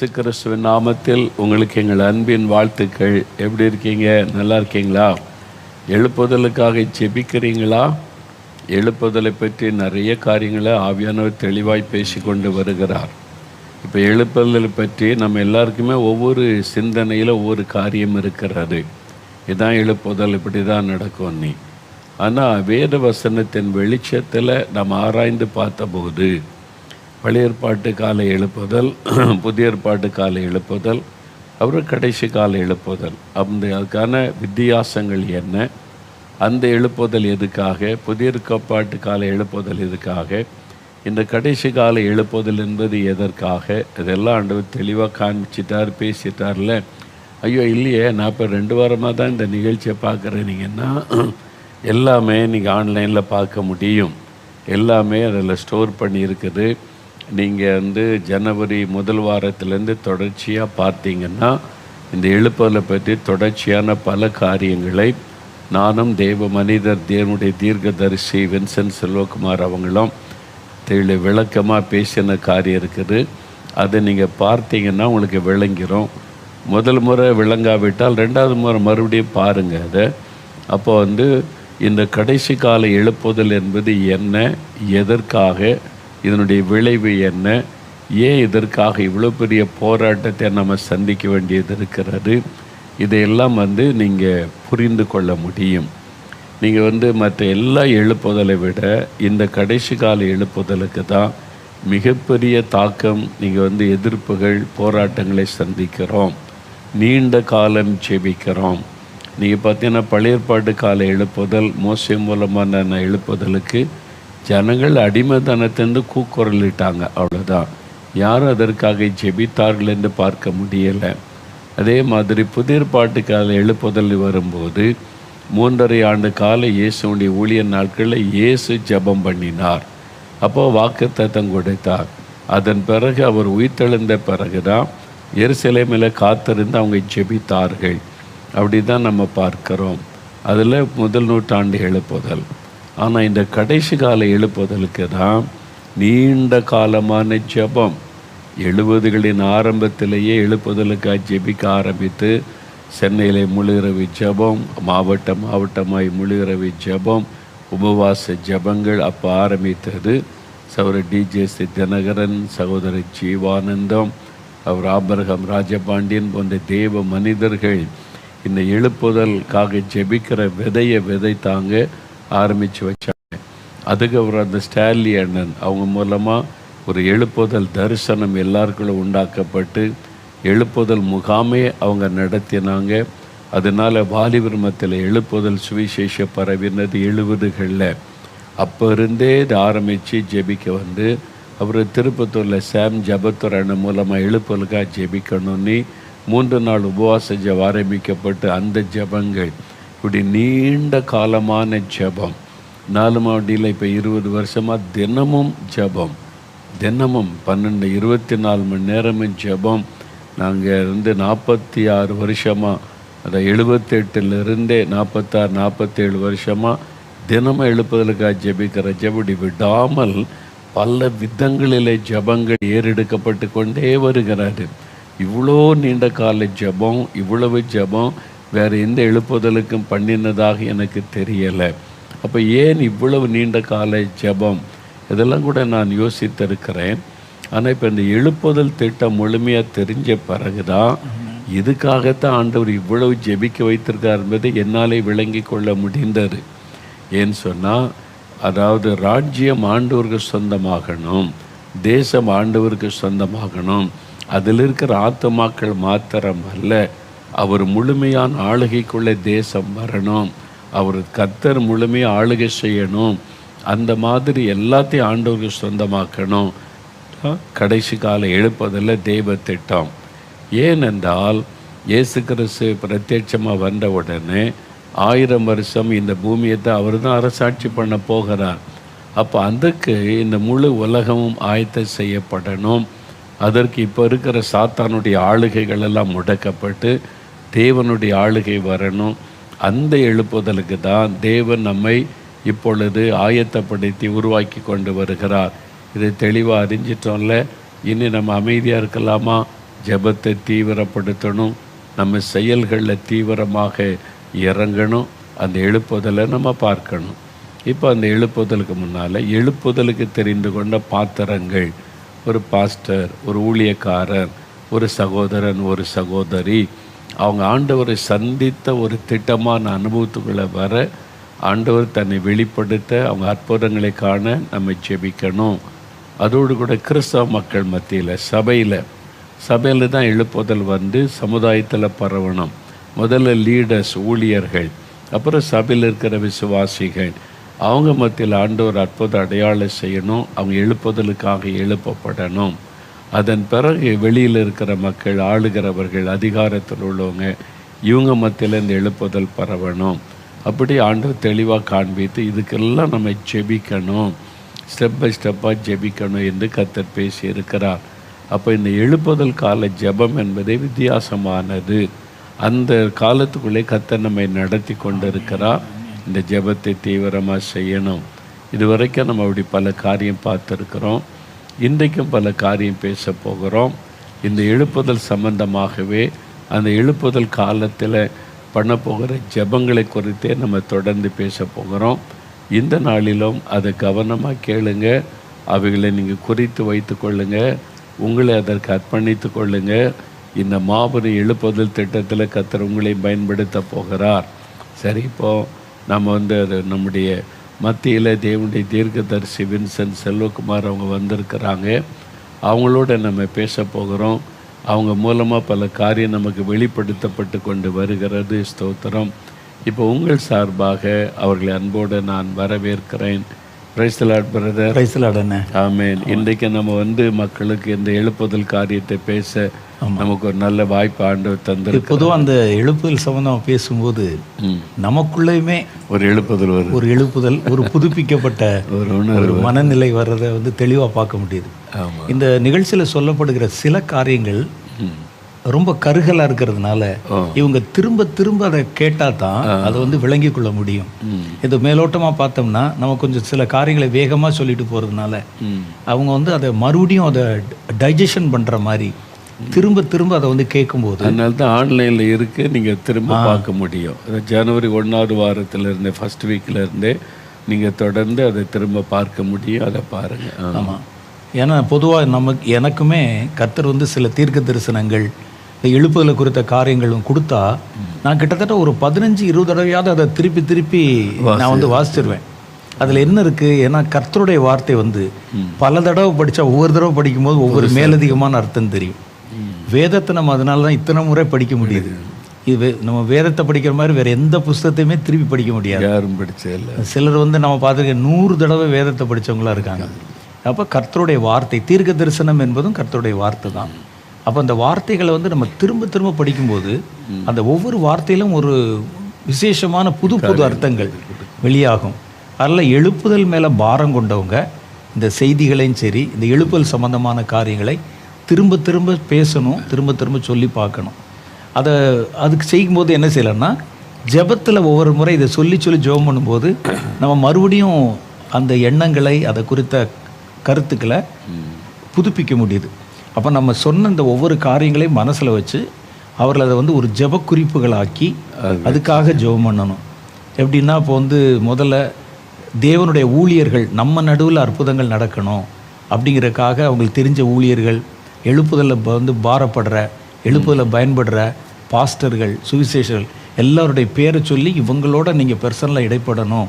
இயேசு கிறிஸ்துவின் நாமத்தில் உங்களுக்கு எங்கள் அன்பின் வாழ்த்துக்கள். எப்படி இருக்கீங்க? நல்லா இருக்கீங்களா? எழுப்புதலுக்காக ஜெபிக்கிறீங்களா? எழுப்புதலை பற்றி நிறைய காரியங்களை ஆவியானவர் தெளிவாய் பேசி கொண்டு வருகிறார். இப்போ எழுப்புதலை பற்றி நம்ம எல்லாருக்குமே ஒவ்வொரு சிந்தனையில் ஒவ்வொரு காரியம் இருக்கிறது. இதான் எழுப்புதல், இப்படி தான் நடக்கும் நீ. ஆனால் வேத வசனத்தின் வெளிச்சத்தில் நம்ம ஆராய்ந்து பார்த்தபோது பழைய ஏற்பாட்டு கால எழுப்புதல், புதிய ஏற்பாட்டு கால எழுப்புதல், அப்புறம் கடைசி கால எழுப்புதல், அதுக்கான வித்தியாசங்கள் என்ன, அந்த எழுப்புதல் எதுக்காக, புதிய ஏற்பாட்டு கால எழுப்புதல் எதுக்காக, இந்த கடைசி கால எழுப்புதல் என்பது எதற்காக, இதெல்லாம் ஆண்டவர் தெளிவாக காமிச்சிட்டார், பேசிட்டார்ல. ஐயோ இல்லையே, நான் இப்போ 2 வாரமாக தான் இந்த நிகழ்ச்சியை பார்க்குறேனீங்கன்னா எல்லாமே நீங்கள் ஆன்லைனில் பார்க்க முடியும். எல்லாமே அதில் ஸ்டோர் பண்ணியிருக்குது. நீங்கள் ஜனவரி முதல் வாரத்திலேருந்து தொடர்ச்சியாக பார்த்தீங்கன்னா இந்த எழுப்புதலை பற்றி தொடர்ச்சியான பல காரியங்களை நானும் தேவ மனிதர் தேவனுடைய தீர்க்கதரிசி வின்சென்ட் செல்வகுமார் அவங்களும் விளக்கமாக பேசின காரியம் இருக்குது. அதை நீங்கள் பார்த்தீங்கன்னா உங்களுக்கு விளங்கிரும். முதல் முறை விளங்காவிட்டால் 2வது முறை மறுபடியும் பாருங்கள் அதை. அப்போ இந்த கடைசி கால எழுப்புதல் என்பது என்ன, எதற்காக, இதனுடைய விளைவு என்ன, ஏன் இதற்காக இவ்வளோ பெரிய போராட்டத்தை நம்ம சந்திக்க வேண்டியது இருக்கிறது, இதையெல்லாம் நீங்கள் புரிந்து கொள்ள முடியும். நீங்கள் மற்ற எல்லா எழுப்புதலை விட இந்த கடைசி கால எழுப்புதலுக்கு தான் மிகப்பெரிய தாக்கம். நீங்கள் எதிர்ப்புகள், போராட்டங்களை சந்திக்கிறோம், நீண்ட காலம் ஜெபிக்கிறோம். நீங்கள் பார்த்தீங்கன்னா பழைய ஏற்பாட்டு கால எழுப்புதல், மோசே மூலமான எழுப்புதலுக்கு ஜனங்கள் அடிமைத்தனத்திலிருந்து கூக்குரலிட்டாங்க, அவ்வளோதான். யாரும் அதற்காக ஜெபித்தார்கள் என்று பார்க்க முடியலை. அதே மாதிரி புதிய ஏற்பாட்டு கால எழுப்புதல் வரும்போது 3½ ஆண்டு கால இயேசுடைய ஊழிய நாட்களில் இயேசு ஜெபம் பண்ணினார். அப்போது வாக்குத்தத்தம் கொடுத்தார். அதன் பிறகு அவர் உயிர்த்தெழுந்த பிறகு தான் எருசலேமில் காத்திருந்து அவங்க ஜெபித்தார்கள். அப்படி தான் நம்ம பார்க்குறோம். அதில் முதல் நூற்றாண்டு எழுப்புதல். ஆனால் இந்த கடைசி கால எழுப்புதலுக்கு தான் நீண்ட காலமான ஜெபம். 70களின் ஆரம்பத்திலேயே எழுப்புதலுக்காக ஜெபிக்க ஆரம்பித்து சென்னையில் முழுகிறவி ஜெபம், மாவட்டமாய் முழுகிறவி ஜெபம், உபவாச ஜெபங்கள் அப்போ ஆரம்பித்தது. சகோதரர் டிஜேசி தினகரன், சகோதரர் ஜீவானந்தம், அவர் ஆபிரகாம் ராஜபாண்டியன் போன்ற தேவ மனிதர்கள் இந்த எழுப்புதலுக்காக ஜெபிக்கிற விதையை விதைத்தாங்க, ஆரம்பித்து வச்சாங்க. அதுக்கப்புறம் அந்த ஸ்டான்லி அண்ணன் அவங்க மூலமாக ஒரு எழுப்புதல் தரிசனம் எல்லாருக்குள்ள உண்டாக்கப்பட்டு எழுப்புதல் முகாமே அவங்க நடத்தினாங்க. அதனால் வாலிபர் மத்தியில் எழுப்புதல் சுவிசேஷ பரவினது 70களில். அப்போ இருந்தே இது ஆரம்பித்து ஜெபிக்க அப்புறம் திருப்பத்தூரில் சாம் ஜபத்தூர் அண்ணன் மூலமாக எழுப்புதலுக்காக ஜெபிக்கணும்னு 3 நாள் உபவாச ஜெபம் ஆரம்பிக்கப்பட்டு அந்த ஜெபங்கள் இப்படி நீண்ட காலமான ஜெபம். 4 மாவட்டியில் இப்போ 20 வருஷமாக தினமும் ஜெபம், தினமும் 24 மணி நேரமும் ஜெபம். நாங்கள் 46 வருஷமாக, அதை 78லேருந்தே 46 47 வருஷமாக தினமும் எழுப்புதலுக்காக ஜெபிக்கிற ஜெபடி விடாமல் பல விதங்களிலே ஜெபங்கள் ஏறெடுக்கப்பட்டு கொண்டே வருகிறாரு. இவ்வளோ நீண்ட கால ஜெபம், இவ்வளவு ஜெபம் வேறு எந்த எழுப்புதலுக்கும் பண்ணினதாக எனக்கு தெரியலை. அப்போ ஏன் இவ்வளவு நீண்ட கால ஜெபம், இதெல்லாம் கூட நான் யோசித்திருக்கிறேன். ஆனால் இப்போ இந்த எழுப்புதல் திட்டம் முழுமையாக தெரிஞ்ச பிறகு தான் இதுக்காகத்தான் ஆண்டவர் இவ்வளவு ஜெபிக்க வைத்திருக்கார் என்பதை என்னாலே விளங்கி கொள்ள முடிந்தது. ஏன்னு சொன்னால், அதாவது ராஜ்யம் ஆண்டவருக்கு சொந்தமாகணும், தேசம் ஆண்டவருக்கு சொந்தமாகணும். அதில் இருக்கிற ஆத்துமாக்கள் மாத்திரம் அல்ல, அவர் முழுமையான ஆளுகைக்குள்ளே தேசம் வரணும், அவர் கர்த்தர் முழுமையாக ஆளுகை செய்யணும். அந்த மாதிரி எல்லாத்தையும் ஆண்டவருக்கு சொந்தமாக்கணும். கடைசி கால எழுப்புதல்ல தெய்வ திட்டம். ஏனென்றால் இயேசு கிறிஸ்து பிரத்யட்சமாக வந்த உடனே 1000 வருஷம் இந்த பூமியை தான் அவர் தான் அரசாட்சி பண்ண போகிறார். அப்போ அதுக்கு இந்த முழு உலகமும் ஆயத்தம் செய்யப்படணும். அதற்கு இப்போ இருக்கிற சாத்தானுடைய ஆளுகைகள் எல்லாம் முடக்கப்பட்டு தேவனுடைய ஆளுகை வரணும். அந்த எழுப்புதலுக்கு தான் தேவன் நம்மை இப்பொழுது ஆயத்தப்படுத்தி உருவாக்கி கொண்டு வருகிறார். இதை தெளிவாக அறிஞ்சிட்டோம்ல. இனி நம்ம அமைதியாக இருக்கலாமா? ஜெபத்தை தீவிரப்படுத்தணும், நம்ம செயல்களில் தீவிரமாக இறங்கணும். அந்த எழுப்புதலை நம்ம பார்க்கணும். இப்போ அந்த எழுப்புதலுக்கு முன்னால் எழுப்புதலுக்கு தெரிந்து கொண்ட பாத்திரங்கள், ஒரு பாஸ்டர், ஒரு ஊழியக்காரர், ஒரு சகோதரன், ஒரு சகோதரி, அவங்க ஆண்டவரை சந்தித்த ஒரு திட்டமான அனுபவத்துக்குள்ளே வர, ஆண்டவர் தன்னை வெளிப்படுத்த, அவங்க அற்புதங்களை காண நம்ம ஜெபிக்கணும். அதோடு கூட கிறிஸ்தவ மக்கள் மத்தியில் சபையில் தான் எழுப்புதல் வந்து சமுதாயத்தில் பரவணும். முதல்ல லீடர்ஸ், ஊழியர்கள், அப்புறம் சபையில் இருக்கிற விசுவாசிகள், அவங்க மத்தியில் ஆண்டவர் அற்புத அடையாளம் செய்யணும். அவங்க எழுப்புதலுக்காக எழுப்பப்படணும். அதன் பிறகு வெளியில் இருக்கிற மக்கள், ஆளுகிறவர்கள், அதிகாரத்தில் உள்ளவங்க, இவங்க மத்தியில் இந்த எழுப்புதல் பரவணும். அப்படி ஆண்டவர் தெளிவாக காண்பித்து இதுக்கெல்லாம் நம்ம ஜெபிக்கணும், ஸ்டெப் பை ஸ்டெப்பாக ஜெபிக்கணும் என்று கர்த்தர் பேசியிருக்கிறார். அப்போ இந்த எழுப்புதல் கால ஜெபம் என்பதே வித்தியாசமானது. அந்த காலத்துக்குள்ளே கர்த்தர் நம்மை நடத்தி கொண்டு இருக்கிறார். இந்த ஜெபத்தை தீவிரமாக செய்யணும். இதுவரைக்கும் நம்ம அப்படி பல காரியம் பார்த்துருக்குறோம். இன்றைக்கும் பல காரியம் பேச போகிறோம். இந்த எழுப்புதல் சம்பந்தமாகவே அந்த எழுப்புதல் காலத்தில் பண்ண போகிற ஜெபங்களை குறித்தே நம்ம தொடர்ந்து பேச போகிறோம். இந்த நாளிலும் அதை கவனமாக கேளுங்க. அவைகளை நீங்கள் குறித்து வைத்து கொள்ளுங்க. உங்களை அதற்கு அர்ப்பணித்து கொள்ளுங்க. இந்த மாபெரும் எழுப்புதல் திட்டத்தில் கர்த்தர் உங்களை பயன்படுத்த போகிறார். சரி, இப்போது நம்ம அது நம்முடைய மத்தியில் தேவனுடைய தீர்க்கதரிசி வின்சென்ட் செல்வகுமார் அவங்க வந்திருக்கிறாங்க. அவங்களோட நம்ம பேச போகிறோம். அவங்க மூலமாக பல காரியம் நமக்கு வெளிப்படுத்தப்பட்டு கொண்டு வருகிறது. ஸ்தோத்திரம். இப்போ உங்கள் சார்பாக அவர்களை அன்போடு நான் வரவேற்கிறேன். Praise the Lord brother. Praise the Lord அண்ணே. ஆமென். இன்றைக்கு நம்ம மக்களுக்கு இந்த எழுப்புதல் காரியத்தை பேச நமக்கு ஒரு நல்ல வாய்ப்பு ஆண்டவர் தந்திருக்கு. பொதுவாக அந்த எழுப்புதல் சம்பந்தமாக பேசும்போது நமக்குள்ளேயுமே ஒரு எழுப்புதல் ஒரு புதுப்பிக்கப்பட்ட ஒரு மனநிலை வர்றதை தெளிவாக பார்க்க முடியுது. இந்த நிகழ்ச்சியில் சொல்லப்படுகிற சில காரியங்கள் ரொம்ப கருகலாக இருக்கிறதுனால இவங்க திரும்ப திரும்ப அதை கேட்டால் தான் அதை விளங்கி கொள்ள முடியும். இது மேலோட்டமாக பார்த்தோம்னா நம்ம கொஞ்சம் சில காரியங்களை வேகமாக சொல்லிட்டு போகிறதுனால அவங்க அதை மறுபடியும் அதை டைஜஷன் பண்ணுற மாதிரி திரும்ப திரும்ப அதை கேட்கும்போது, அதனால தான் ஆன்லைனில் இருக்குது, நீங்கள் திரும்ப பார்க்க முடியும். ஜனவரி 1வது வாரத்திலேருந்தே, ஃபஸ்ட் வீக்கிலேருந்தே நீங்கள் தொடர்ந்து அதை திரும்ப பார்க்க முடியும். அதை பாருங்கள். ஆமாம். ஏன்னா பொதுவாக எனக்குமே கர்த்தர் சில தீர்க்க தரிசனங்கள், எழுப்புதலை குறித்த காரியங்களும் கொடுத்தா நான் கிட்டத்தட்ட ஒரு 15-20 தடவையாவது அதை திருப்பி திருப்பி நான் வாசிச்சிருவேன். அதில் என்ன இருக்குது, ஏன்னா கர்த்தருடைய வார்த்தை பல தடவை படித்தா ஒவ்வொரு தடவை படிக்கும்போது ஒவ்வொரு மேலதிகமான அர்த்தம் தெரியும். வேதத்தை நம்ம அதனால தான் இத்தனை முறை படிக்க முடியுது. இது நம்ம வேதத்தை படிக்கிற மாதிரி வேறு எந்த புஸ்தகத்தையுமே திருப்பி படிக்க முடியாது. யாரும் படிச்சதில்லை. சிலர் நம்ம பார்த்துருக்க 100 தடவை வேதத்தை படித்தவங்களாம் இருக்காங்க. அப்போ கர்த்தருடைய வார்த்தை, தீர்க்க தரிசனம் என்பதும் கர்த்தருடைய வார்த்தை தான். அப்போ அந்த வார்த்தைகளை நம்ம திரும்ப திரும்ப படிக்கும்போது அந்த ஒவ்வொரு வார்த்தையிலும் ஒரு விசேஷமான புது புது அர்த்தங்கள் வெளியாகும். அதில் எழுப்புதல் மேலே பாரம் கொண்டவங்க இந்த செய்திகளையும் சரி, இந்த எழுப்புதல் சம்பந்தமான காரியங்களை திரும்ப திரும்ப பேசணும், திரும்ப திரும்ப சொல்லி பார்க்கணும். அதுக்கு செய்யும்போது என்ன செய்யலாம்னா, ஜெபத்தில் ஒவ்வொரு முறை இதை சொல்லி ஜெபம் பண்ணும்போது நம்ம மறுபடியும் அந்த எண்ணங்களை, அதை குறித்த கருத்துக்களை புதுப்பிக்க முடியுது. அப்போ நம்ம சொன்ன இந்த ஒவ்வொரு காரியங்களையும் மனசில் வச்சு அவர்கள் அதை ஒரு ஜெப குறிப்புகளாக்கி அதுக்காக ஜெபம் பண்ணணும். எப்படின்னா, இப்போ முதல்ல தேவனுடைய ஊழியர்கள் நம்ம நடுவில் அற்புதங்கள் நடக்கணும் அப்படிங்கிறதுக்காக அவங்களுக்கு தெரிஞ்ச ஊழியர்கள், எழுப்புதலில் பாரப்படுற, எழுப்புதலில் பயன்படுற பாஸ்டர்கள், சுவிசேஷர்கள் எல்லாருடைய பேரை சொல்லி இவங்களோட நீங்கள் பர்சனலாக இடைப்படணும்,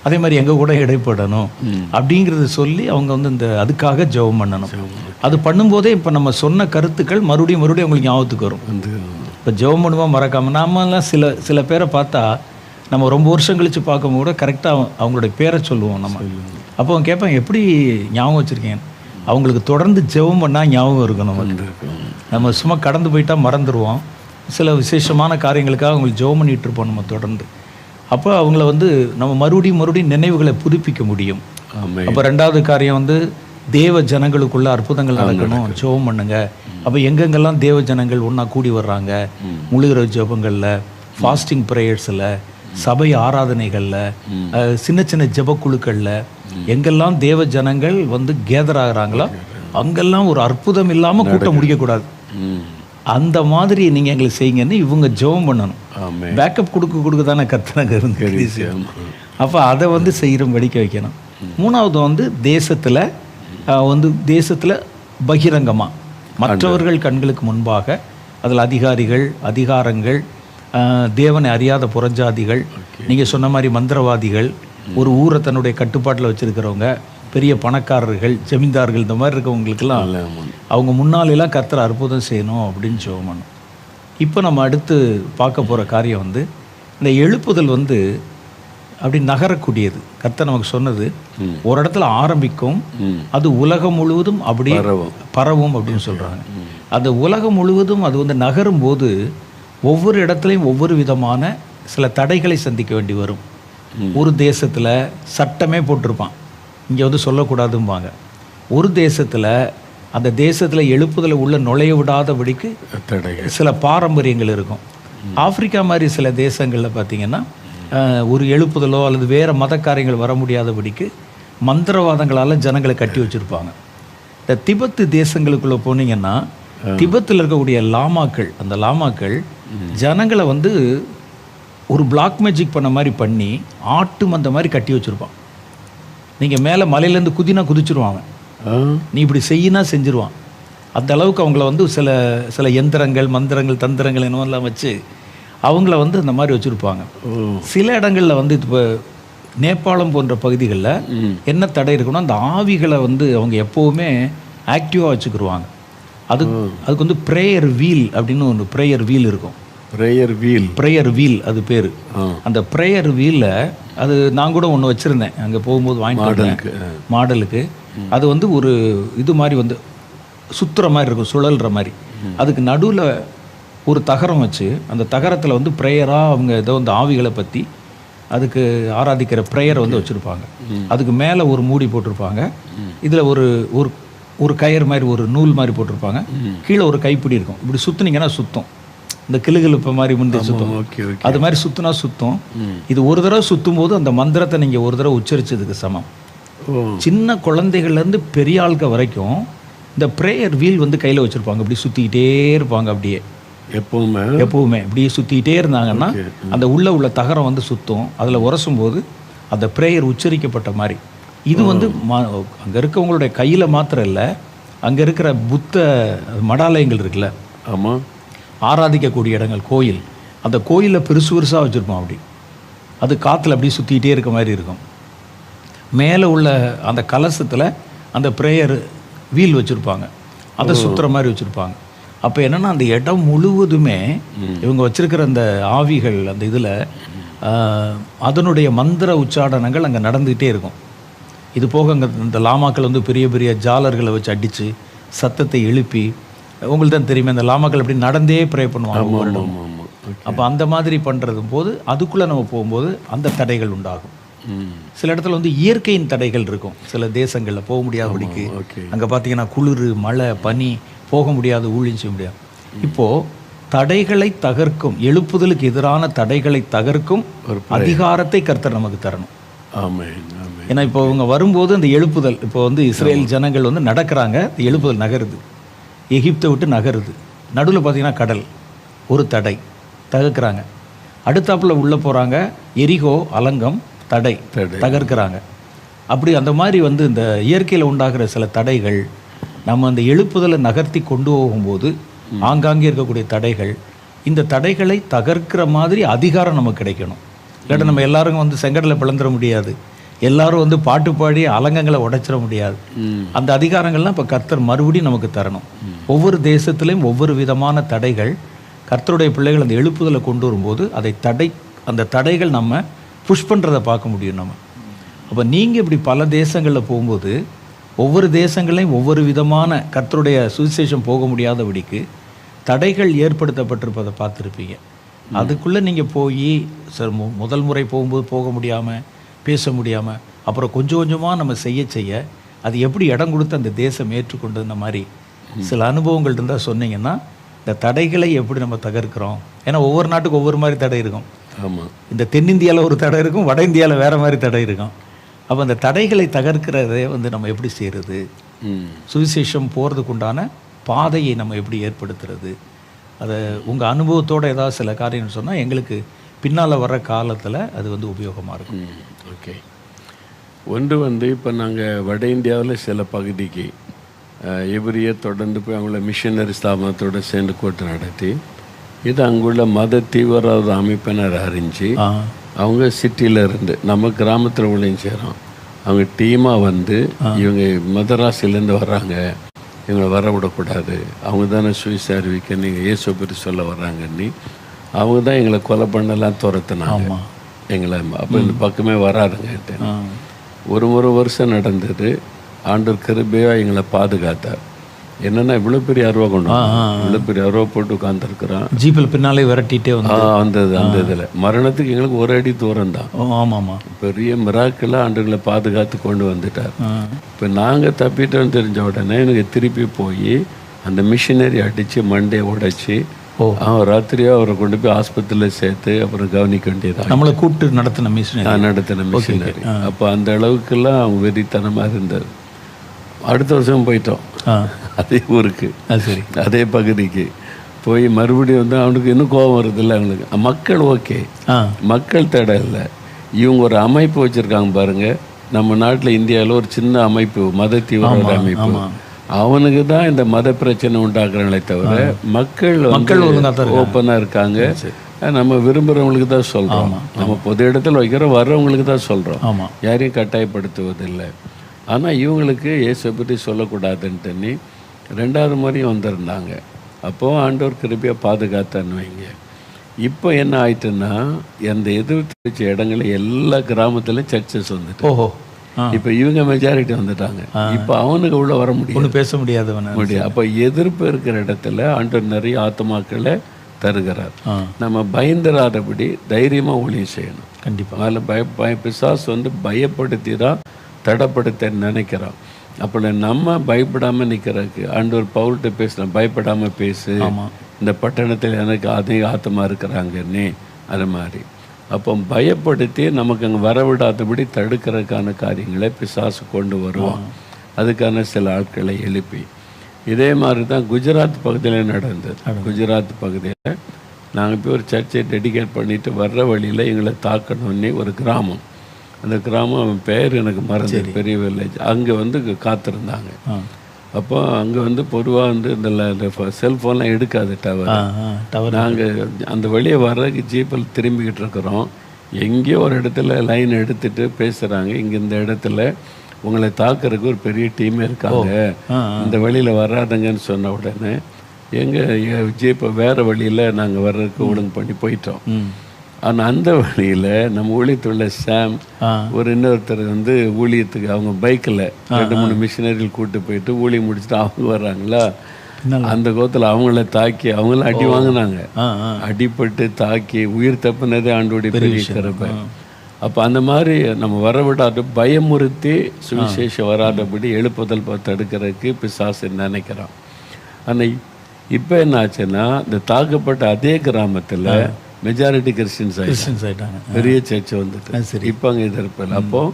அதே மாதிரி எங்கள் கூட இடைப்படணும் அப்படிங்கிறத சொல்லி அவங்க இந்த அதுக்காக ஜெபம் பண்ணணும். அது பண்ணும்போதே இப்போ நம்ம சொன்ன கருத்துக்கள் மறுபடியும் உங்களுக்கு ஞாபகத்துக்கு வரும். இப்போ ஜெபம் பண்ணுவோம் மறக்காமல். நாமெல்லாம் சில பேரை பார்த்தா நம்ம ரொம்ப வருஷம் கழித்து பார்க்கும்போது கூட கரெக்டாக அவங்களுடைய பேரை சொல்லுவோம் நம்ம. அப்போ அவங்க கேட்பாங்க, எப்படி ஞாபகம் வச்சுருக்கேன்? அவங்களுக்கு தொடர்ந்து ஜெபம் பண்ணால் ஞாபகம் இருக்கணும். நம்ம சும்மா கடந்து போயிட்டால் மறந்துடுவோம். சில விசேஷமான காரியங்களுக்காக அவங்களுக்கு ஜெபம் பண்ணிகிட்டு இருப்போம் நம்ம தொடர்ந்து. அப்போ அவங்கள நம்ம மறுபடியும் நினைவுகளை புதுப்பிக்க முடியும். அப்போ 2வது காரியம் தேவ ஜனங்களுக்குள்ள அற்புதங்கள் நடக்கணும், ஜெபம் பண்ணுங்க. அப்போ எங்கெங்கெல்லாம் தேவ ஜனங்கள் ஒன்றா கூடி வர்றாங்க, முழுகிற ஜெபங்களில், ஃபாஸ்டிங் ப்ரேயர்ஸில், சபை ஆராதனைகளில், சின்ன சின்ன ஜெபக்குழுக்களில் எங்கெல்லாம் தேவ ஜனங்கள் கேதர் ஆகிறாங்களோ அங்கெல்லாம் ஒரு அற்புதம் இல்லாமல் கூட்டம் முடிக்கக்கூடாது. அந்த மாதிரி நீங்கள் எங்களுக்கு செய்யுங்கன்னு இவங்க ஜெபம் பண்ணணும். ஆமென். பேக்கப் கொடுக்க தானே கர்த்தனாக இருந்து அப்போ அதை வந்து செய்கிறபடிக்க வைக்கணும். மூணாவது வந்து தேசத்தில் பகிரங்கமாக மற்றவர்கள் கண்களுக்கு முன்பாக அதில் அதிகாரிகள், அதிகாரங்கள், தேவனை அறியாத புறஜாதிகள், நீங்கள் சொன்ன மாதிரி மந்திரவாதிகள், ஒரு ஊரை தன்னுடைய கட்டுப்பாட்டில் வச்சுருக்கிறவங்க, பெரிய பணக்காரர்கள், ஜமீன்தார்கள், இந்த மாதிரி இருக்கவங்களுக்கெல்லாம் அவங்க முன்னாலெல்லாம் கர்த்தர் அற்புதம் செய்யணும் அப்படின்னு சொல்லணும். இப்போ நம்ம அடுத்து பார்க்க போகிற காரியம் வந்து இந்த எழுப்புதல் வந்து அப்படி நகரக்கூடியது. கர்த்தர் நமக்கு சொன்னது ஒரு இடத்துல ஆரம்பிக்கும், அது உலகம் முழுவதும் அப்படி பரவும் அப்படின்னு சொல்கிறாங்க. அந்த உலகம் முழுவதும் அது வந்து நகரும் போது ஒவ்வொரு இடத்துலையும் ஒவ்வொரு விதமான சில தடைகளை சந்திக்க வேண்டி வரும். ஒரு தேசத்தில் சட்டமே போட்டிருப்பான், இங்கே வந்து சொல்லக்கூடாதும்பாங்க. ஒரு தேசத்தில் அந்த தேசத்தில் எழுப்புதலை உள்ள நுழைய விடாதபடிக்கு சில பாரம்பரியங்கள் இருக்கும். ஆப்பிரிக்கா மாதிரி சில தேசங்களில் பார்த்திங்கன்னா ஒரு எழுப்புதலோ அல்லது வேறு மத காரியங்கள் வர முடியாதபடிக்கு மந்திரவாதங்களால் ஜனங்களை கட்டி வச்சுருப்பாங்க. இந்த திபெத்து தேசங்களுக்குள்ளே போனீங்கன்னா திபெத்தில் இருக்கக்கூடிய லாமாக்கள், அந்த லாமாக்கள் ஜனங்களை வந்து ஒரு பிளாக் மேஜிக் பண்ண மாதிரி பண்ணி ஆட்டு மந்த மாதிரி கட்டி வச்சுருப்பான். நீங்கள் மேலே மலையிலேருந்து குதிச்சிருவாங்க, நீ இப்படி செய்யினா செஞ்சுருவான். அந்த அளவுக்கு அவங்கள வந்து சில எந்திரங்கள், மந்திரங்கள், தந்திரங்கள் என்னவெல்லாம் வச்சு அவங்கள வந்து அந்த மாதிரி வச்சுருப்பாங்க. சில இடங்களில் வந்து இப்போ நேபாளம் போன்ற பகுதிகளில் என்ன தடை இருக்குன்னா, அந்த ஆவிகளை வந்து அவங்க எப்போவுமே ஆக்டிவாக வச்சுக்கிடுவாங்க. அதுக்கு வந்து ப்ரேயர் வீல் அப்படின்னு ஒன்று ப்ரேயர் வீல் இருக்கும். ப்ரேயர் வீல் அது பேர். அந்த ப்ரேயர் வீலில் அது நான் கூட ஒன்று வச்சுருந்தேன் அங்கே போகும்போது வாங்கிட்டு மாடலுக்கு. அது வந்து ஒரு இது மாதிரி வந்து சுற்றுற மாதிரி இருக்கும், சுழல்ற மாதிரி. அதுக்கு நடுவில் ஒரு தகரம் வச்சு அந்த தகரத்தில் வந்து ப்ரேயராக அவங்க ஏதோ வந்து ஆவிகளை பற்றி அதுக்கு ஆராதிக்கிற ப்ரேயரை வந்து வச்சுருப்பாங்க. அதுக்கு மேலே ஒரு மூடி போட்டிருப்பாங்க, இதில் ஒரு கயிறு மாதிரி ஒரு நூல் மாதிரி போட்டிருப்பாங்க, கீழே ஒரு கைப்பிடி இருக்கும். இப்படி சுற்றுனீங்கன்னா சுத்தம், இந்த கிளுகிழுப்ப மாதிரி முந்தைய சுத்தம், அது மாதிரி சுற்றினா சுத்தம். இது ஒரு தடவை சுற்றும் போது அந்த மந்திரத்தை நீங்கள் ஒரு தடவை உச்சரிச்சதுக்கு சமம். சின்ன குழந்தைகள்லேருந்து பெரிய ஆளுக்க வரைக்கும் இந்த ப்ரேயர் வீல் வந்து கையில் வச்சுருப்பாங்க, இப்படி சுற்றிக்கிட்டே இருப்பாங்க. அப்படியே எப்பவுமே இப்படியே சுற்றிக்கிட்டே இருந்தாங்கன்னா அந்த உள்ள தகரம் வந்து சுத்தம். அதில் உரசும் போது அந்த ப்ரேயர் உச்சரிக்கப்பட்ட மாதிரி. இது வந்து அங்கே இருக்கவங்களுடைய கையில் மாத்திரம் இல்லை, அங்கே இருக்கிற புத்த மடாலயங்கள் இருக்குல்ல, ஆமாம், ஆராதிக்கக்கூடிய இடங்கள், கோயில், அந்த கோயிலில் பெருசாக வச்சுருப்போம். அப்படி அது காற்றுல அப்படியே சுற்றிக்கிட்டே இருக்க மாதிரி இருக்கும். மேலே உள்ள அந்த கலசத்தில் அந்த ப்ரேயர் வீல் வச்சுருப்பாங்க, அதை சுற்றுற மாதிரி வச்சுருப்பாங்க. அப்போ என்னென்னா அந்த இடம் முழுவதுமே இவங்க வச்சுருக்கிற அந்த ஆவிகள் அந்த இதில் அதனுடைய மந்திர உச்சாடனங்கள் அங்கே நடந்துக்கிட்டே இருக்கும். இது போக அங்கே இந்த லாமாக்கள் வந்து பெரிய பெரிய ஜாலர்களை வச்சு அடித்து சத்தத்தை எழுப்பி, உங்களுக்கு தான் தெரியுமே அந்த லாமாக்கள் அப்படி நடந்தே ப்ரே பண்ணுவாங்க. அப்போ அந்த மாதிரி பண்ணுறது போது அதுக்குள்ளே நம்ம போகும்போது அந்த தடைகள் உண்டாகும். சில இடத்துல வந்து இயற்கையின் தடைகள் இருக்கும், சில தேசங்களில் போக முடியாதபடிக்கு. அங்கே பார்த்தீங்கன்னா குளிர், மழை, பனி, போக முடியாது, ஊழியம் செய்ய முடியாது. இப்போது தடைகளை தகர்க்கும், எழுப்புதலுக்கு எதிரான தடைகளை தகர்க்கும் அதிகாரத்தை கர்த்தர் நமக்கு தரணும். ஏன்னா இப்போ இவங்க வரும்போது அந்த எழுப்புதல், இப்போ வந்து இஸ்ரேல் ஜனங்கள் வந்து நடக்கிறாங்க, எழுப்புதல் நகருது, எகிப்தை விட்டு நகருது. நடுவில் பார்த்தீங்கன்னா கடல், ஒரு தடை, தகர்க்கிறாங்க. அடுத்தாப்பில் உள்ளே போகிறாங்க, எரிகோ, அலங்கம், தடை, தகர்க்கிறாங்க. அப்படி அந்த மாதிரி வந்து இந்த இயற்கையில் உண்டாகிற சில தடைகள் நம்ம அந்த எழுப்புதலை நகர்த்தி கொண்டு போகும்போது ஆங்காங்கே இருக்கக்கூடிய தடைகள், இந்த தடைகளை தகர்க்கிற மாதிரி அதிகாரம் நமக்கு கிடைக்கணும். இல்லாட்ட நம்ம எல்லாரும் வந்து செங்கடலை பிளந்துட முடியாது, எல்லாரும் வந்து பாட்டு பாடி அலங்கங்களை உடைச்சிட முடியாது. அந்த அதிகாரங்கள்லாம் இப்போ கர்த்தர் மறுபடியும் நமக்கு தரணும். ஒவ்வொரு தேசத்துலேயும் ஒவ்வொரு விதமான தடைகள், கர்த்தருடைய பிள்ளைகள் அந்த எழுப்புதலை கொண்டு வரும்போது அந்த தடைகள் நம்ம புஷ் பண்ணுறதை பார்க்க முடியும் நம்ம. அப்போ நீங்கள் இப்படி பல தேசங்களில் போகும்போது ஒவ்வொரு தேசங்களையும் ஒவ்வொரு விதமான கர்த்தருடைய சுவிசேஷம் போக முடியாதபடிக்கு தடைகள் ஏற்படுத்தப்பட்டிருப்பதை பார்த்துருப்பீங்க. அதுக்குள்ளே நீங்கள் போய் சார் முதல் முறை போகும்போது போக முடியாமல், பேச முடியாமல், அப்புறம் கொஞ்சம் கொஞ்சமாக நம்ம செய்ய அது எப்படி இடம் கொடுத்து அந்த தேசம் ஏற்றுக்கொண்டு இந்த மாதிரி சில அனுபவங்கள் இருந்தால் சொன்னீங்கன்னா இந்த தடைகளை எப்படி நம்ம தகர்க்கிறோம். ஏன்னா ஒவ்வொரு நாட்டுக்கும் ஒவ்வொரு மாதிரி தடை இருக்கும். ஆமாம், இந்த தென்னிந்தியாவில் ஒரு தடை இருக்கும், வட இந்தியாவில் வேறு மாதிரி தடை இருக்கும். அப்போ அந்த தடைகளை தகர்க்கிறதே வந்து நம்ம எப்படி செய்கிறது, சுவிசேஷம் போகிறதுக்கு உண்டான பாதையை நம்ம எப்படி ஏற்படுத்துறது, அதை உங்கள் அனுபவத்தோடு ஏதாவது சில காரியங்கள் சொன்னால் எங்களுக்கு பின்னால் வர்ற காலத்தில் அது வந்து உபயோகமாக இருக்கும். ஓகே. ஒன்று இப்போ நாங்கள் வட இந்தியாவில் சில பகுதிக்கு எவ்ரியே தொடர்ந்து போய் அவங்கள மிஷனரி ஸ்தாபனத்தோடு சேர்ந்து கூட்டம் நடத்தி இது அங்குள்ள மத தீவிரவாத அமைப்பினர் அறிஞ்சு அவங்க சிட்டியில் இருந்து நம்ம கிராமத்தில் உழையும் செய்கிறோம். அவங்க டீமாக வந்து இவங்க மதராசிலேருந்து வர்றாங்க, இவங்களை வர விடக்கூடாது, அவங்க தானே சுவிசை அறிவிக்க நீங்கள் இயேசு பற்றி சொல்ல வர்றாங்கன்னு அவங்க தான் எங்களை கொலை பண்ணலாம் துரத்துனாங்க எங்களை. அப்போ இந்த பக்கமே வராதுங்கன்ட்டு ஒரு வருஷம் நடந்தது. ஆண்டவர் கிருபையாக எங்களை பாதுகாத்தார். என்னென்னா இவ்வளோ பெரிய அருவா கொண்டு இவ்வளோ பெரிய அருவா போட்டு உட்காந்துருக்குறான். ஜீப்பில் பின்னாலே விரட்டிகிட்டே வந்தது. அந்த இதில் மரணத்துக்கு எங்களுக்கு ஒரு அடி தூரம் தான். ஆமாம், பெரிய மிராக்கெல்லாம் ஆண்டுகளை பாதுகாத்து கொண்டு வந்துட்டார். இப்போ நாங்கள் தப்பிட்டோன்னு தெரிஞ்ச உடனே எனக்கு திருப்பி போய் அந்த மிஷினரி அடித்து மண்டையை உடைச்சி ராத்திரியாக அவரை கொண்டு போய் ஆஸ்பத்திரியில் சேர்த்து அப்புறம் கவனிக்க வேண்டியதாக நம்மளை கூப்பிட்டு நடத்தின மிஷினரி. அப்போ அந்த அளவுக்குலாம் அவங்க வெறித்தனமாக இருந்தது. அடுத்த வருஷம் போயிட்டோம் அதே ஊருக்கு, சரி, அதே பகுதிக்கு போய் மறுபடியும் வந்து அவனுக்கு இன்னும் கோபம் வருதில்லை. அவனுக்கு மக்கள் ஓகே, மக்கள் தடை இல்லை. இவங்க ஒரு அமைப்பு வச்சுருக்காங்க பாருங்கள். நம்ம நாட்டில் இந்தியாவில் ஒரு சின்ன அமைப்பு, மத தீவிரவாத அமைப்பு. அவனுக்கு தான் இந்த மத பிரச்சனை உண்டாக்குறாங்களே தவிர மக்கள் ஓப்பனாக இருக்காங்க. நம்ம விரும்புகிறவங்களுக்கு தான் சொல்கிறோம், நம்ம பொது இடத்துல வைக்கிறோம், வர்றவங்களுக்கு தான் சொல்கிறோம், யாரையும் கட்டாயப்படுத்துவதில்லை. ஆனால் இவங்களுக்கு இயேசுவை பற்றி சொல்லக்கூடாதுன்ட்டு 2வது முறையும் வந்திருந்தாங்க. அப்போது ஆண்டவர் கிருபையாக பாதுகாத்தான்னு வைங்க. இப்போ என்ன ஆயிட்டுன்னா அந்த எதிர்த்து வச்ச இடங்களில் எல்லா கிராமத்துலையும் சர்ச்சஸ் வந்துட்டு இப்போ இவங்க மெஜாரிட்டி வந்துட்டாங்க. இப்போ அவனுக்கு உள்ள வர முடியும், பேச முடியாது. அப்போ எதிர்ப்பு இருக்கிற இடத்துல ஆண்டவர் நிறைய ஆத்மாக்களை தருகிறார். நம்ம பயந்துராதபடி தைரியமாக ஊழியம் செய்யணும். கண்டிப்பாக அதில் பிசாசு வந்து பயப்படுத்தி தான் தடைப்படுத்த நினைக்கிறான். அப்போ நம்ம பயப்படாமல் நிற்கிறதுக்கு ஆண்டவர் பவுல்கிட்ட பேசுகிறோம், பயப்படாமல் பேசு, இந்த பட்டணத்தில் எனக்கு அதிக ஆத்மா இருக்கிறாங்கன்னே அது மாதிரி. அப்போ பயப்படுத்தி நமக்கு அங்கே வரவிடாதபடி தடுக்கிறதுக்கான காரியங்களை பிசாசு கொண்டு வருவான். அதுக்கான சில ஆட்களை எழுப்பி இதே மாதிரி தான் குஜராத் பகுதியில் நடந்தது. குஜராத் பகுதியில் நாங்கள் போய் ஒரு சர்ச்சை டெடிகேட் பண்ணிவிட்டு வர்ற வழியில் எங்களை தாக்கணுன்னே ஒரு கிராமம், அந்த கிராமம் அவன் பேர் எனக்கு மறந்து, பெரிய வில்லேஜ். அங்கே வந்து காத்திருந்தாங்க. அப்போ அங்கே வந்து பொதுவாக வந்து இந்த செல்ஃபோன்லாம் எடுக்காது டவர். நாங்கள் அந்த வழியை வர்றதுக்கு ஜீப்பில் திரும்பிக்கிட்டு இருக்கிறோம். எங்கேயோ ஒரு இடத்துல லைன் எடுத்துகிட்டு பேசுகிறாங்க, இங்கே இந்த இடத்துல உங்களை தாக்குறதுக்கு ஒரு பெரிய டீமே இருக்காங்க, இந்த வழியில் வராதுங்கன்னு சொன்ன உடனே எங்கள் ஜீப்பை வேறு வழியில் நாங்கள் வர்றதுக்கு ஒழுங்கு பண்ணி போயிட்டோம். ஆனால் அந்த வழியில் நம்ம ஊழியத்துள்ள சாம் ஒரு இன்னொருத்தர் வந்து ஊழியத்துக்கு அவங்க பைக்கில் 2-3 மிஷினரிகள் கூப்பிட்டு போயிட்டு ஊழியம் முடிச்சுட்டு அவங்க வர்றாங்களா, அந்த கோத்தில் அவங்கள தாக்கி அவங்களும் அடி வாங்கினாங்க. அடிப்பட்டு தாக்கி உயிர் தப்புனதே ஆண்டோடைய பெரிய கிருபை. அப்போ அந்த மாதிரி நம்ம வரவிடாது பயமுறுத்தி சுவிசேஷம் வராதபடி எழுப்புதல் தடுக்கிறதுக்கு பிசாசு நினைக்கிறான். ஆனால் இப்போ என்ன ஆச்சுன்னா இந்த தாக்கப்பட்ட அதே கிராமத்தில் மெஜாரிட்டி கிறிஸ்டின்ஸ் ஆகிட்டாங்க, பெரிய சர்ச்சை வந்துட்டு இப்போ அங்கே எதிர்ப்பில். அப்போது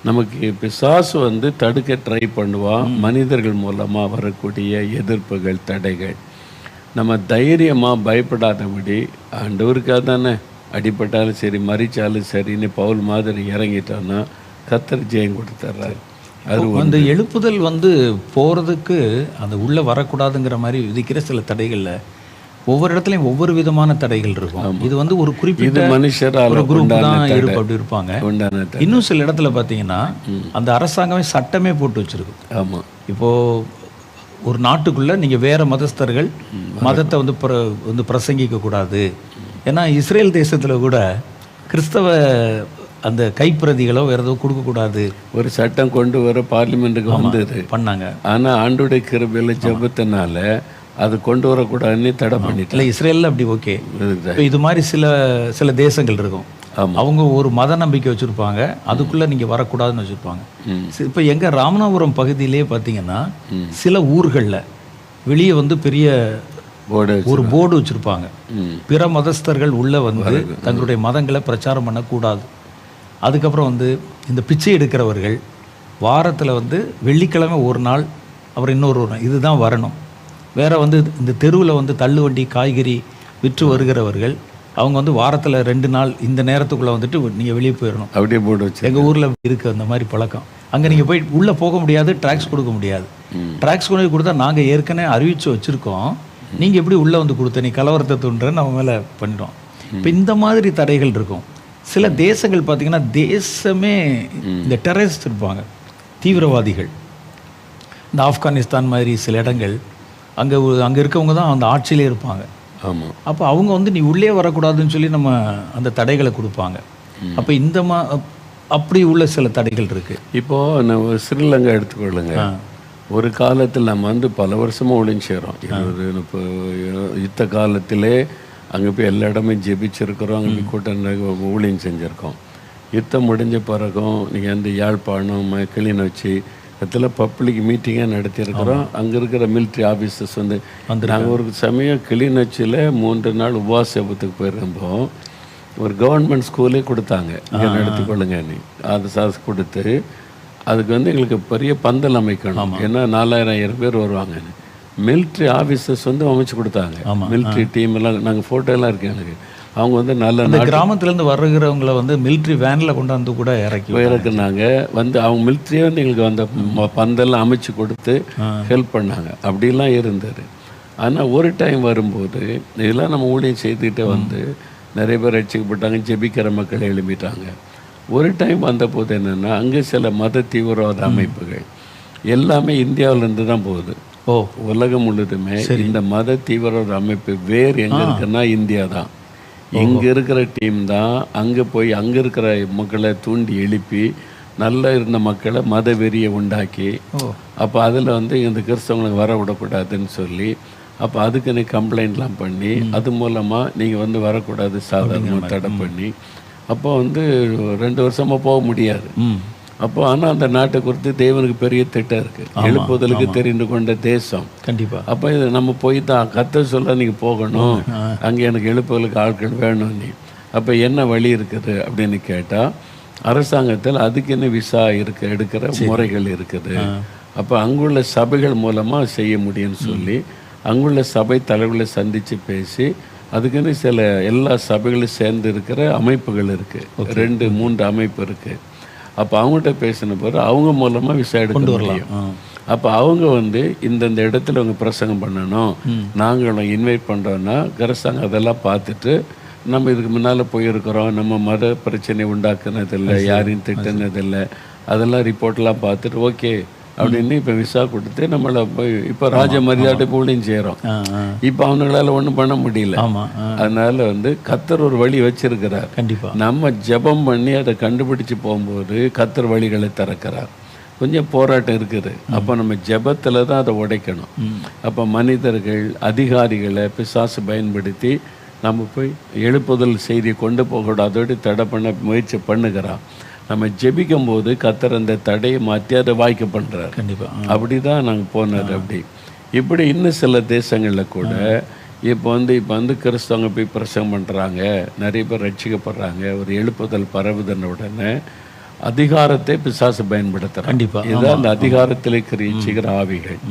நமக்கு பிசாசு வந்து தடுக்க ட்ரை பண்ணுவான். மனிதர்கள் மூலமாக வரக்கூடிய எதிர்ப்புகள், தடைகள். நம்ம தைரியமாக பயப்படாதபடி ஆண்டவருக்காக தானே அடிப்பட்டாலும் சரி மறிச்சாலும் சரின்னு பவுல் மாதிரி இறங்கிட்டோன்னா கர்த்தர் ஜெயம் கொடுத்துட்றாரு. அது அந்த எழுப்புதல் வந்து போகிறதுக்கு அந்த உள்ளே வரக்கூடாதுங்கிற மாதிரி விதிக்கிற சில தடைகளில் ஒவ்வொரு இடத்துலையும் ஒவ்வொரு விதமான தடைகள் இருக்கும். இது வந்து ஒரு குறிப்பிட்ட மனுஷர் ஒரு குரூப் தான் அப்படி இருப்பாங்க. இன்னும் சில இடத்துல பார்த்தீங்கன்னா அந்த அரசாங்கமே சட்டமே போட்டு வச்சிருக்கும். ஆமாம், இப்போது ஒரு நாட்டுக்குள்ளே நீங்கள் வேறு மதஸ்தர்கள் மதத்தை வந்து பிரசங்கிக்கக்கூடாது. ஏன்னா இஸ்ரேல் தேசத்தில் கூட கிறிஸ்தவ அந்த கைப்பிரதிகளோ வேறு எதுவும் கொடுக்கக்கூடாது ஒரு சட்டம் கொண்டு வர பார்லிமெண்ட்டுக்கு வந்தது பண்ணாங்க. ஆனால் ஆண்டோடைய கிருபையில் ஜெபத்தினால அது கொண்டு வரக்கூடாதுன்னு தடை பண்ணிட்டு. இல்லை இஸ்ரேலில் அப்படி ஓகே. இப்போ இது மாதிரி சில தேசங்கள் இருக்கும், அவங்க ஒரு மத நம்பிக்கை வச்சுருப்பாங்க, அதுக்குள்ளே நீங்கள் வரக்கூடாதுன்னு வச்சுருப்பாங்க. இப்போ எங்கள் ராமநாதபுரம் பகுதியிலே பார்த்தீங்கன்னா சில ஊர்களில் வெளியே வந்து பெரிய ஒரு போர்டு வச்சுருப்பாங்க, பிற மதஸ்தர்கள் உள்ளே வந்து தங்களுடைய மதங்களை பிரச்சாரம் பண்ணக்கூடாது. அதுக்கப்புறம் வந்து இந்த பிச்சை எடுக்கிறவர்கள் வாரத்தில் வந்து வெள்ளிக்கிழமை ஒரு நாள் அப்புறம் இன்னொரு நாள் இதுதான் வரணும். வேற வந்து இந்த தெருவில் வந்து தள்ளுவண்டி காய்கறி விற்று வருகிறவர்கள் அவங்க வந்து வாரத்தில் 2 நாள் இந்த நேரத்துக்குள்ளே வந்துட்டு நீங்கள் வெளியே போயிடணும். அப்படியே போட்டு வச்சு எங்கள் ஊரில் இருக்குது அந்த மாதிரி பழக்கம். அங்கே நீங்கள் போய் உள்ளே போக முடியாது, ட்ராக்ஸ் கொடுக்க முடியாது. ட்ராக்ஸ் கொண்டு போய் கொடுத்தா நாங்கள் ஏற்கனவே அறிவித்து வச்சுருக்கோம், நீங்கள் எப்படி உள்ளே வந்து கொடுத்த நீ கலவரத்தை தூண்டுறன்னு நம்ம மேலே பண்ணிடும். இப்போ இந்த மாதிரி தடைகள் இருக்கும். சில தேசங்கள் பார்த்திங்கன்னா தேசமே இந்த டெரரிஸ்ட் இருப்பாங்க, தீவிரவாதிகள். இந்த ஆப்கானிஸ்தான் மாதிரி சில இடங்கள் அங்கே இருக்கவங்க தான் அந்த ஆட்சியிலே இருப்பாங்க. ஆமாம். அப்போ அவங்க வந்து நீ உள்ளே வரக்கூடாதுன்னு சொல்லி நம்ம அந்த தடைகளை கொடுப்பாங்க. அப்போ இந்த அப்படி உள்ள சில தடைகள் இருக்குது. இப்போது நம்ம ஸ்ரீலங்கா எடுத்துக்கொள்ளுங்க. ஒரு காலத்தில் நம்ம வந்து பல வருஷமாக ஒளிஞ்சு செய்கிறோம். 20-30 யுத்த காலத்திலே அங்கே போய் எல்லா இடமே ஜெபிச்சிருக்கிறோம், அங்கே போய் கூட்டம் ஊழியம் செஞ்சுருக்கோம். யுத்தம் முடிஞ்ச பிறகும் நீங்கள் வந்து யாழ்ப்பாணம் கிளிநொச்சி இடத்துல பப்ளிக் மீட்டிங்காக நடத்தியிருக்கிறோம். அங்கே இருக்கிற மிலிட்ரி ஆஃபீஸர்ஸ் வந்து நாங்கள் ஒரு சமயம் கிளிநொச்சியில் 3 நாள் உபவாச ஜெபத்துக்கு போயிருந்தோம். ஒரு கவர்மெண்ட் ஸ்கூலே கொடுத்தாங்க, இங்கே நடத்திக்கொள்ளுங்க நீ அது சாஸ் கொடுத்து அதுக்கு வந்து எங்களுக்கு பெரிய பந்தல் அமைக்கணும், ஏன்னா 4000 பேர் வருவாங்க. மிலிட்ரி ஆஃபீஸர்ஸ் வந்து அமைச்சு கொடுத்தாங்க. மிலிட்ரி டீம் எல்லாம் நாங்கள் ஃபோட்டோலாம் இருக்கு எனக்கு. அவங்க வந்து நல்ல கிராமத்துலேருந்து வருகிறவங்கள வந்து மிலிட்ரி வேனில் கொண்டாந்து கூட இறக்குனாங்க. வந்து அவங்க மிலிட்ரியே வந்து எங்களுக்கு அந்த பந்தெல்லாம் அமைச்சு கொடுத்து ஹெல்ப் பண்ணாங்க. அப்படிலாம் இருந்தது. ஆனால் ஒரு டைம் வரும்போது இதெல்லாம் நம்ம ஊழியம் செய்துக்கிட்டே வந்து நிறைய பேர் ரட்சிக்கப்பட்டாங்க, ஜெபிக்கிற மக்கள் எழுப்பிட்டாங்க. ஒரு டைம் வந்தபோது என்னென்னா அங்கே சில மத தீவிரவாத அமைப்புகள் எல்லாமே இந்தியாவிலேருந்து தான் போகுது. உலகம் முழுதுமே இந்த மத தீவிரவாத அமைப்பு வேறு எங்கே இருக்குன்னா இந்தியா தான். இங்கே இருக்கிற டீம் தான் அங்கே போய் அங்கே இருக்கிற மக்களை தூண்டி எழுப்பி நல்லா இருந்த மக்களை மத வெறியை உண்டாக்கி, அப்போ அதில் வந்து இந்த கிறிஸ்தவங்களுக்கு வர விடக்கூடாதுன்னு சொல்லி, அப்போ அதுக்குன்னு கம்ப்ளைண்ட்லாம் பண்ணி அது மூலமாக நீங்கள் வந்து வரக்கூடாது சாதாரணமாக தடை பண்ணி, அப்போ வந்து 2 வருஷமாக போக முடியாது. அப்போ ஆனால் அந்த நாட்டை குறித்து தேவனுக்கு பெரிய திட்டம் இருக்குது, எழுப்புதலுக்கு தெரிந்து கொண்ட தேசம். கண்டிப்பாக. அப்போ இது நம்ம போய் தான் கத்த சொல்ல நீங்கள் போகணும், அங்கே எனக்கு எழுப்புதலுக்கு ஆட்கள் வேணும் நீ. அப்போ என்ன வழி இருக்குது அப்படின்னு கேட்டால் அரசாங்கத்தில் அதுக்குன்னு விசா எடுக்கிற முறைகள் இருக்குது. அப்போ அங்குள்ள சபைகள் மூலமாக செய்ய முடியும்னு சொல்லி அங்குள்ள சபை தலைவர்களை சந்தித்து பேசி அதுக்குன்னு சில எல்லா சபைகளும் சேர்ந்து இருக்கிற அமைப்புகள் இருக்குது, 2-3 அமைப்பு இருக்குது. அப்போ அவங்கள்ட்ட பேசின பிறகு அவங்க மூலமாக விசா எடுக்க முடியும். அப்போ அவங்க வந்து இந்தந்த இடத்துல அவங்க பிரசங்கம் பண்ணணும், நாங்களும் இன்வைட் பண்ணுறோன்னா அரசாங்கம் அதெல்லாம் பார்த்துட்டு நம்ம இதுக்கு முன்னால் போயிருக்கிறோம், நம்ம மத பிரச்சனை உண்டாக்குனதில்லை, யாரையும் திட்டினதில்லை, அதெல்லாம் ரிப்போர்ட்லாம் பார்த்துட்டு ஓகே அப்படின்னு இப்போ விசா கொடுத்து நம்மளை போய் இப்போ ராஜ மரியாதை போலியும் செய்கிறோம். இப்போ அவங்களால ஒன்றும் பண்ண முடியல. அதனால வந்து கர்த்தர் ஒரு வழி வச்சிருக்கிறார். கண்டிப்பாக நம்ம ஜெபம் பண்ணி அதை கண்டுபிடிச்சு போகும்போது கர்த்தர் வழிகளை திறக்கிறார். கொஞ்சம் போராட்டம் இருக்குது. அப்போ நம்ம ஜெபத்தில் தான் அதை உடைக்கணும். அப்போ மனிதர்கள் அதிகாரிகளை பிசாசு பயன்படுத்தி நம்ம போய் எழுப்புதல் செய்தியை கொண்டு போகக்கூடாதோடு தடை பண்ண முயற்சி பண்ணுகிறான். நம்ம ஜெபிக்கும் போது கர்த்தர் அந்த தடையை மாற்றி அதை வாய்க்க பண்ணுறார். கண்டிப்பாக அப்படி தான் நாங்கள் போனது. அப்படி இப்படி இன்னும் சில தேசங்களில் கூட இப்போ வந்து கிறிஸ்தவங்க போய் பிரசங்கம் பண்ணுறாங்க, நிறைய பேர் ரட்சிக்கப்படுறாங்க. ஒரு எழுப்புதல் பரவுதன உடனே அதிகாரத்தை பிசாசு பயன்படுத்துகிறாங்க. கண்டிப்பாக இதுதான் அந்த அதிகாரத்தில் கிரிச்சிக்கிற ஆவிகள்.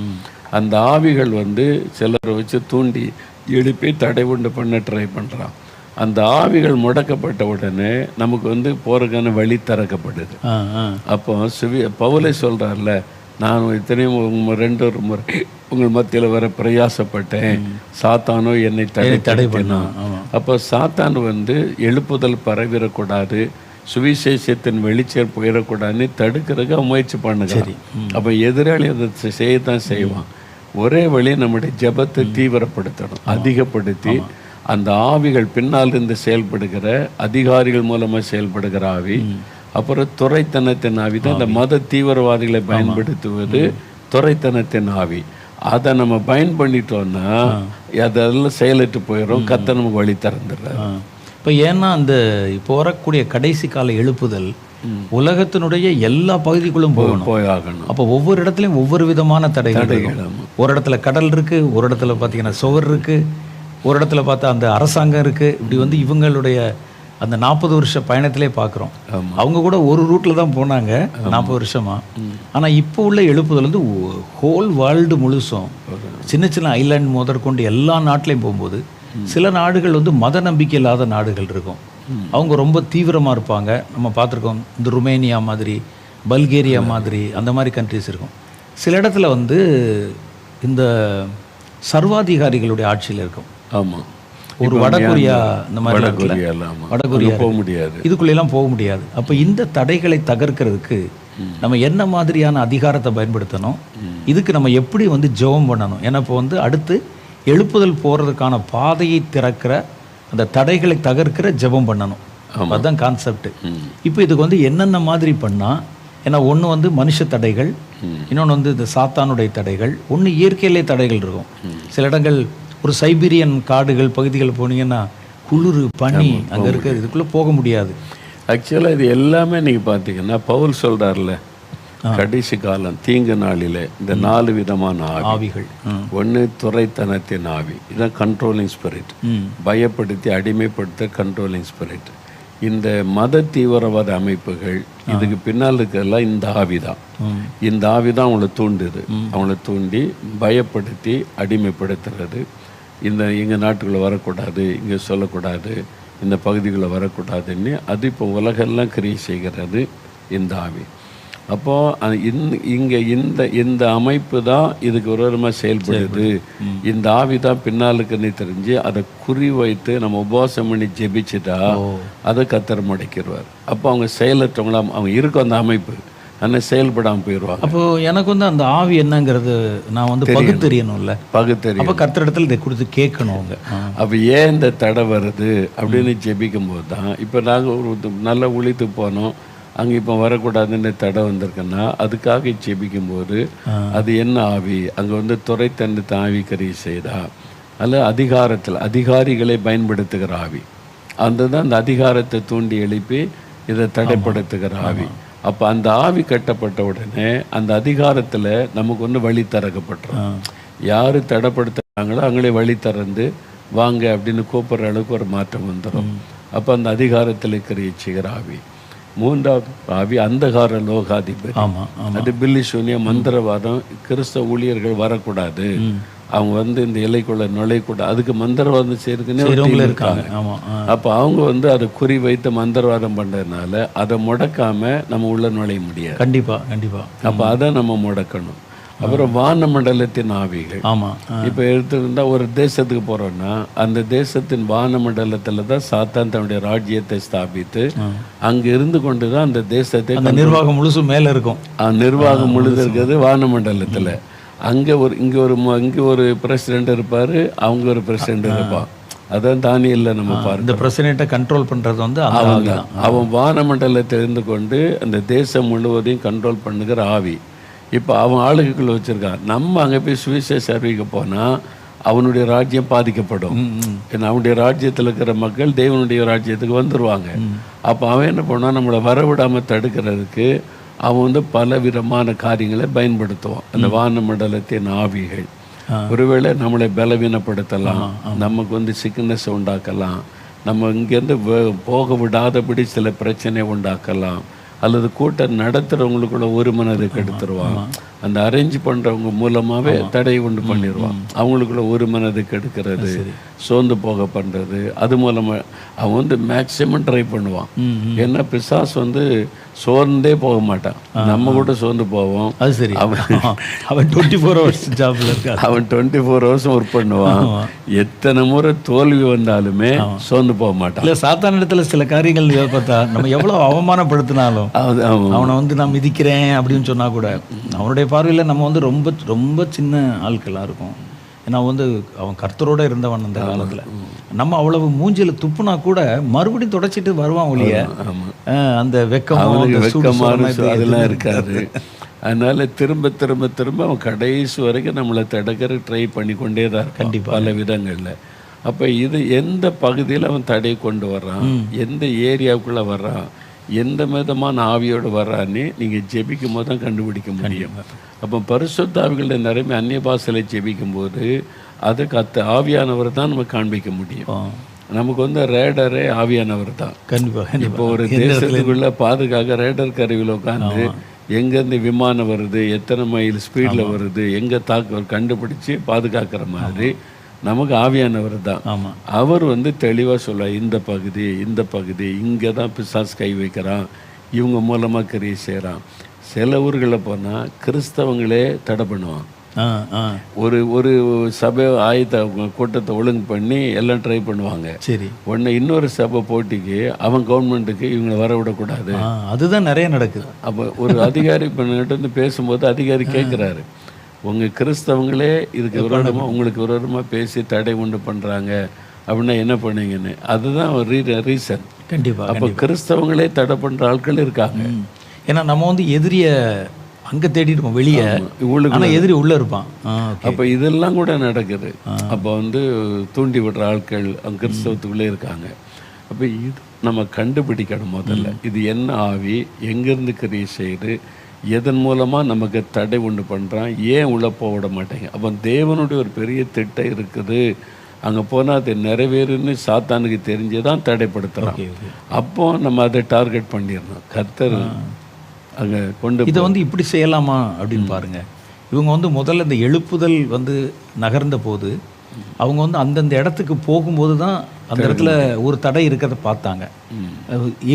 அந்த ஆவிகள் வந்து சிலரை வச்சு தூண்டி எழுப்பி தடை உண்டு பண்ண ட்ரை பண்ணுறான். அந்த ஆவிகள் முடக்கப்பட்ட உடனே நமக்கு வந்து போறதுக்கான வழி திறக்கப்படுது. அப்போ பவுலே சொல்கிறார்ல, நான் இத்தனையும் 2 முறை உங்கள் மத்தியில் வர பிரயாசப்பட்டேன், சாத்தானோ என்னை தடை பண்ணான். அப்போ சாத்தான் வந்து எழுப்புதல் பரவிடக்கூடாது, சுவிசேஷத்தின் வெளிச்சம் போயிடக்கூடாதுன்னு தடுக்கிறதுக்கு முயற்சி பண்ணுகிறான். அப்போ எதிராளி அதை செய்யத்தான் செய்வான். ஒரே வழி நம்முடைய ஜெபத்தை தீவிரப்படுத்தணும், அதிகப்படுத்தி அந்த ஆவிகள் பின்னால் இருந்து செயல்படுகிற அதிகாரிகள் மூலமாக செயல்படுகிற ஆவி, அப்புறம் துரைத்தனத்தின் ஆவி தான் இந்த மத தீவிரவாதிகளை பயன்படுத்துவது துரைத்தனத்தின் ஆவி. அதை நம்ம பயன் பண்ணிட்டோம்னா அதெல்லாம் செயலிட்டு போயிடும், கர்த்தர் நமக்கு வழி திறந்துடுறாரு. இப்போ ஏன்னா அந்த இப்போ வரக்கூடிய கடைசி கால எழுப்புதல் உலகத்தினுடைய எல்லா பகுதிக்குள்ளும் போயாகணும். அப்போ ஒவ்வொரு இடத்துலையும் ஒவ்வொரு விதமான தடைகள். ஒரு இடத்துல கடல் இருக்குது, ஒரு இடத்துல பார்த்தீங்கன்னா சுவர் இருக்குது, ஒரு இடத்துல பார்த்தா அந்த அரசாங்கம் இருக்குது. இப்படி வந்து இவங்களுடைய அந்த 40 வருஷ பயணத்திலே பார்க்குறோம். அவங்க கூட ஒரு ரூட்டில் தான் போனாங்க 40 வருஷமா. ஆனால் இப்போ உள்ள எழுப்புதல் வந்து ஹோல் வேர்ல்டு முழுசும் சின்ன சின்ன ஐலாண்ட் முதற்கொண்டு எல்லா நாட்டிலையும் போகும்போது சில நாடுகள் வந்து மத நம்பிக்கை இல்லாத நாடுகள் இருக்கும். அவங்க ரொம்ப தீவிரமாக இருப்பாங்க. நம்ம பார்த்துருக்கோம், இந்த ருமேனியா மாதிரி, பல்கேரியா மாதிரி, அந்த மாதிரி கண்ட்ரிஸ் இருக்கும். சில இடத்துல வந்து இந்த சர்வாதிகாரிகளுடைய ஆட்சியில் இருக்கும். ஆமாம், ஒரு வடகொரியா இந்த மாதிரி வடகொரியா போக முடியாது, இதுக்குள்ளெல்லாம் போக முடியாது. அப்போ இந்த தடைகளை தகர்க்கிறதுக்கு நம்ம என்ன மாதிரியான அதிகாரத்தை பயன்படுத்தணும், இதுக்கு நம்ம எப்படி வந்து ஜெபம் பண்ணணும்? ஏன்னா இப்போ வந்து அடுத்து எழுப்புதல் போகிறதுக்கான பாதையை திறக்கிற அந்த தடைகளை தகர்க்கிற ஜெபம் பண்ணணும். அதுதான் கான்செப்ட். இப்போ இதுக்கு வந்து என்னென்ன மாதிரி பண்ணால், ஏன்னா ஒன்று வந்து மனுஷ தடைகள், இன்னொன்று வந்து இந்த சாத்தானுடைய தடைகள், ஒன்று இயற்கையிலே தடைகள் இருக்கும். சில இடங்கள் ஒரு சைபீரியன் காடுகள் பகுதிகள் போனீங்கன்னா குளிர் பனி அங்கே இருக்கிற இதுக்குள்ளே போக முடியாது. ஆக்சுவலாக இது எல்லாமே நீங்கள் பார்த்தீங்கன்னா பவுல் சொல்கிறார்ல, கடைசி காலம் தீங்கு நாளில் இந்த 4 விதமான ஆவிகள். ஒன்று துரைத்தனத்தின் ஆவி, இதுதான் கண்ட்ரோலிங் ஸ்பிரிட், பயப்படுத்தி அடிமைப்படுத்த கண்ட்ரோலிங் ஸ்பிரிட். இந்த மத தீவிரவாத அமைப்புகள் இதுக்கு பின்னால் இருக்கிறதெல்லாம் இந்த ஆவி தான். இந்த ஆவி தான் அவங்கள தூண்டுது, அவங்கள தூண்டி பயப்படுத்தி அடிமைப்படுத்துறது. இந்த எங்கள் நாட்டுக்குள்ளே வரக்கூடாது, இங்கே சொல்லக்கூடாது, இந்த பகுதிக்குள்ளே வரக்கூடாதுன்னு அது இப்போ உலகெல்லாம் கிரியை செய்கிறது இந்த ஆவி. அப்போது இங்கே இந்த அமைப்பு தான் இதுக்கு விரோதமாக செயல்படுது. இந்த ஆவி தான் பின்னாலுக்குன்னு தெரிஞ்சு அதை குறி வைத்து நம்ம உபவாசம் பண்ணி ஜெபிச்சுட்டா அதை கத்தர் முடக்கிடுவார். அப்போ அவங்க செயலற்றவங்களாம் அவங்க இருக்கும் அந்த அமைப்பு, ஆனால் செயல்படாமல் போயிடுவாங்க. அப்போது எனக்கு வந்து அந்த ஆவி என்னங்கிறது நான் வந்து பகுத்தறியணும்ல, பகுத்தறியும். அப்போ கர்த்தரிடத்தில் இதை கொடுத்து கேட்கணும் அவங்க. அப்போ ஏன் இந்த தடை வருது அப்படின்னு ஜெபிக்கும் போது தான் இப்போ நாங்கள் ஒரு நல்லா உழைத்து போனோம், அங்கே இப்போ வரக்கூடாதுன்னு தடை வந்திருக்குன்னா அதுக்காக ஜெபிக்கும்போது அது என்ன ஆவி, அங்கே வந்து துரைத்தன்னை ஆவி கரிய செய்தா அல்ல அதிகாரிகளை பயன்படுத்துகிற ஆவி, அந்த தான் அந்த அதிகாரத்தை தூண்டி எழுப்பி இதை தடைப்படுத்துகிற ஆவி. அப்போ அந்த ஆவி கட்டப்பட்ட உடனே அந்த அதிகாரத்தில் நமக்கு ஒன்று வழி திறக்கப்பட்டுரும். யார் தடைப்படுத்துகிறாங்களோ அவங்களே வழி திறந்து வாங்க அப்படின்னு கூப்பிட்ற அளவுக்கு ஒரு மாற்றம் வந்துடும். அப்போ அந்த அதிகாரத்தில் கிரியை செய்கிற ஆவி. 3வது ஆவி அந்தகார லோகாதிபதி. அது பில்லி சூனிய மந்திரவாதம். கிறிஸ்தவ ஊழியர்கள் வரக்கூடாது, அவங்க வந்து இந்த எல்லைக்குள்ள நுழையக்கூடாது, அதுக்கு மந்திரவாதம் செய்யறதுக்குன்னே இருக்காங்க. அப்போ அவங்க வந்து அதை குறி வைத்து மந்திரவாதம் பண்ணுறதுனால அதை முடக்காம நம்ம உள்ள நுழைய முடியாது. கண்டிப்பாக. அப்போ அதை நம்ம முடக்கணும். அப்புறம் வான மண்டலத்தின் ஆவிகள். இப்போ எடுத்துருந்தால் ஒரு தேசத்துக்கு போகிறோன்னா அந்த தேசத்தின் வான மண்டலத்தில் தான் சாத்தான் தன்னுடைய ராஜ்யத்தை ஸ்தாபித்து அங்கே இருந்து கொண்டு தான் அந்த தேசத்தை நிர்வாகம் முழுசு மேலே இருக்கும். நிர்வாகம் முழுது இருக்கிறது வான மண்டலத்தில். அங்கே இங்கே ஒரு பிரசிடென்ட் இருப்பார், அவங்க ஒரு பிரசிடென்ட் இருப்பான். அதான் தானியல்ல நம்ம பாருங்க, இந்த பிரசிடென்ட்டை கண்ட்ரோல் பண்ணுறது வந்து அவன் வான மண்டலத்தில் இருந்து கொண்டு அந்த தேசம் முழுவதையும் கண்ட்ரோல் பண்ணுகிற ஆவி. இப்போ அவன் ஆளுகைக்குள்ள வச்சுருக்கான். நம்ம அங்கே போய் சுவிசேஷ அறிவிக்க போனால் அவனுடைய ராஜ்யம் பாதிக்கப்படும். ஏன்னா அவனுடைய ராஜ்யத்தில் இருக்கிற மக்கள் தேவனுடைய ராஜ்யத்துக்கு வந்துடுவாங்க. அப்போ அவன் என்ன பண்ணான், நம்மளை வரவிடாமல் தடுக்கிறதுக்கு அவன் வந்து பல விதமான காரியங்களை பயன்படுத்துவான். அந்த வான மண்டலத்தின் ஆவிகள் ஒருவேளை நம்மளை பலவீனப்படுத்தலாம், நமக்கு வந்து சிக்னஸ் உண்டாக்கலாம், நம்ம இங்கேருந்து போக விடாதபடி சில பிரச்சனை உண்டாக்கலாம், அல்லது கூட்டம் நடத்துகிறவங்களுக்குள்ள ஒரு மனதை கெடுத்துருவான். அந்த அரேஞ்ச் பண்ணுறவங்க மூலமாகவே தடை உண்டு பண்ணிடுவான். அவங்களுக்குள்ள ஒரு மனதை கெடுக்கிறது, சோர்ந்து போக பண்ணுறது, அது மூலமாக அவன் வந்து மேக்சிமம் ட்ரை பண்ணுவான். ஏன்னா பிசாஸ் வந்து சோர்ந்தே போக மாட்டான், நம்ம கூட சோர்ந்து போவோம். அது சரி, அவன் 24 hours ஜாப்ல இருக்கான், அவன் 24 hours ஒர்க் பண்ணுவான். எத்தனை முறை தோல்வி வந்தாலுமே சோர்ந்து போக மாட்டான். இல்லை, சாத்தான இடத்துல சில காரியங்கள் பார்த்தா நம்ம எவ்வளோ அவமானப்படுத்தினாலும் அவனை வந்து நான் மிதிக்கிறேன் அப்படின்னு சொன்னா கூட அவனுடைய பார்வையில் நம்ம வந்து ரொம்ப ரொம்ப சின்ன ஆட்களாக இருக்கும். ஏன்னா வந்து அவன் கர்த்தரோட இருந்தவன் அந்த காலத்தில். நம்ம அவ்வளவு மூஞ்சியில் துப்புனா கூட மறுபடியும் தொடச்சிட்டு வருவான் ஒழிய அந்த அதெல்லாம் இருக்காது. அதனால திரும்ப திரும்ப திரும்ப அவன் கடைசி வரைக்கும் நம்மளை தடுக்கிற ட்ரை பண்ணி கொண்டே தான் இருக்கான். கண்டிப்பாக பல விதங்களில். அப்போ இது எந்த பகுதியில் அவன் தடை கொண்டு வர்றான், எந்த ஏரியாவுக்குள்ளே வர்றான், எந்த விதமான ஆவியோடு வர்றான்னு நீங்கள் ஜெபிக்கும் போது தான் கண்டுபிடிக்க முடியும். அப்போ பரிசுத்த ஆவிகளுடைய நிறைய அந்நிய பாஷையில் ஜெபிக்கும் போது அதுக்கு ஆவியானவர் தான் நம்ம காண்பிக்க முடியும். நமக்கு வந்து ரேடரே ஆவியானவர் தான். கண்டிப்பாக இப்போ ஒரு தேசத்துக்குள்ள பாதுகாக்க ரேடர் கருவியில் உட்காந்து எங்கேருந்து விமானம் வருது, எத்தனை மைல் ஸ்பீடில் வருது, எங்கே கண்டுபிடிச்சி பாதுகாக்கிற மாதிரி நமக்கு ஆவியானவர் தான். ஆமாம். அவர் வந்து தெளிவாக சொல்ல, இந்த பகுதி இங்கே தான் பிசாசு கை வைக்கிறான், இவங்க மூலமாக கிரியை செய்கிறான். சில ஊர்களில் போனால் கிறிஸ்தவங்களே தடை பண்ணுவான். ஒரு ஒரு சபை கூட்டத்தை ஒழுங்கு பண்ணி எல்லாம் ட்ரை பண்ணுவாங்க. சரி. உடனே இன்னொரு சபை போட்டிக்கு அவன் கவர்மெண்ட்டுக்கு இவங்களை வர விடக்கூடாது. அதுதான் நிறைய நடக்குது. அப்போ ஒரு அதிகாரி பண்ணிட்டு வந்து பேசும்போது அதிகாரி கேட்குறாரு, உங்கள் கிறிஸ்தவங்களே இதுக்கு விரோதமாக உங்களுக்கு விரோதமாக பேசி தடை உண்டு பண்ணுறாங்க அப்படின்னா என்ன பண்ணீங்கன்னு. அதுதான் ரீசன். கண்டிப்பாக. அப்போ கிறிஸ்தவங்களே தடை பண்ணுற ஆட்கள் இருக்காங்க. ஏன்னா நம்ம வந்து எதிரிய அங்கே தேடிருப்போம் வெளியே, ஆனால் எதிரி உள்ளே இருப்பான். அப்போ இதெல்லாம் கூட நடக்குது. அப்போ வந்து தூண்டி விடுற ஆட்கள் அவங்க கிறிஸ்தவத்துக்குள்ளே இருக்காங்க. அப்போ இது நம்ம கண்டுபிடிக்கணும் முதல்ல. இது என்ன ஆவி, எங்கேருந்து கிரியை செய்யுது, எதன் மூலமாக நமக்கு தடை உண்டு பண்ணுறான், ஏன் உள்ளே போக விட மாட்டேங்க. அப்போ தேவனுடைய ஒரு பெரிய திட்டம் இருக்குது. அங்கே போனால் அது நிறைவேறுன்னு சாத்தானுக்கு தெரிஞ்சு தான் தடைப்படுத்துகிறான். அப்போ நம்ம அதை டார்கெட் பண்ணிடணும். கர்த்தர் அங்கே கொண்டு இதை வந்து இப்படி செய்யலாமா அப்படின்னு பாருங்க. இவங்க வந்து முதல்ல இந்த எழுப்புதல் வந்து நகர்ந்த போது அவங்க வந்து அந்தந்த இடத்துக்கு போகும்போது தான் அந்த இடத்துல ஒரு தடை இருக்கிறத பார்த்தாங்க.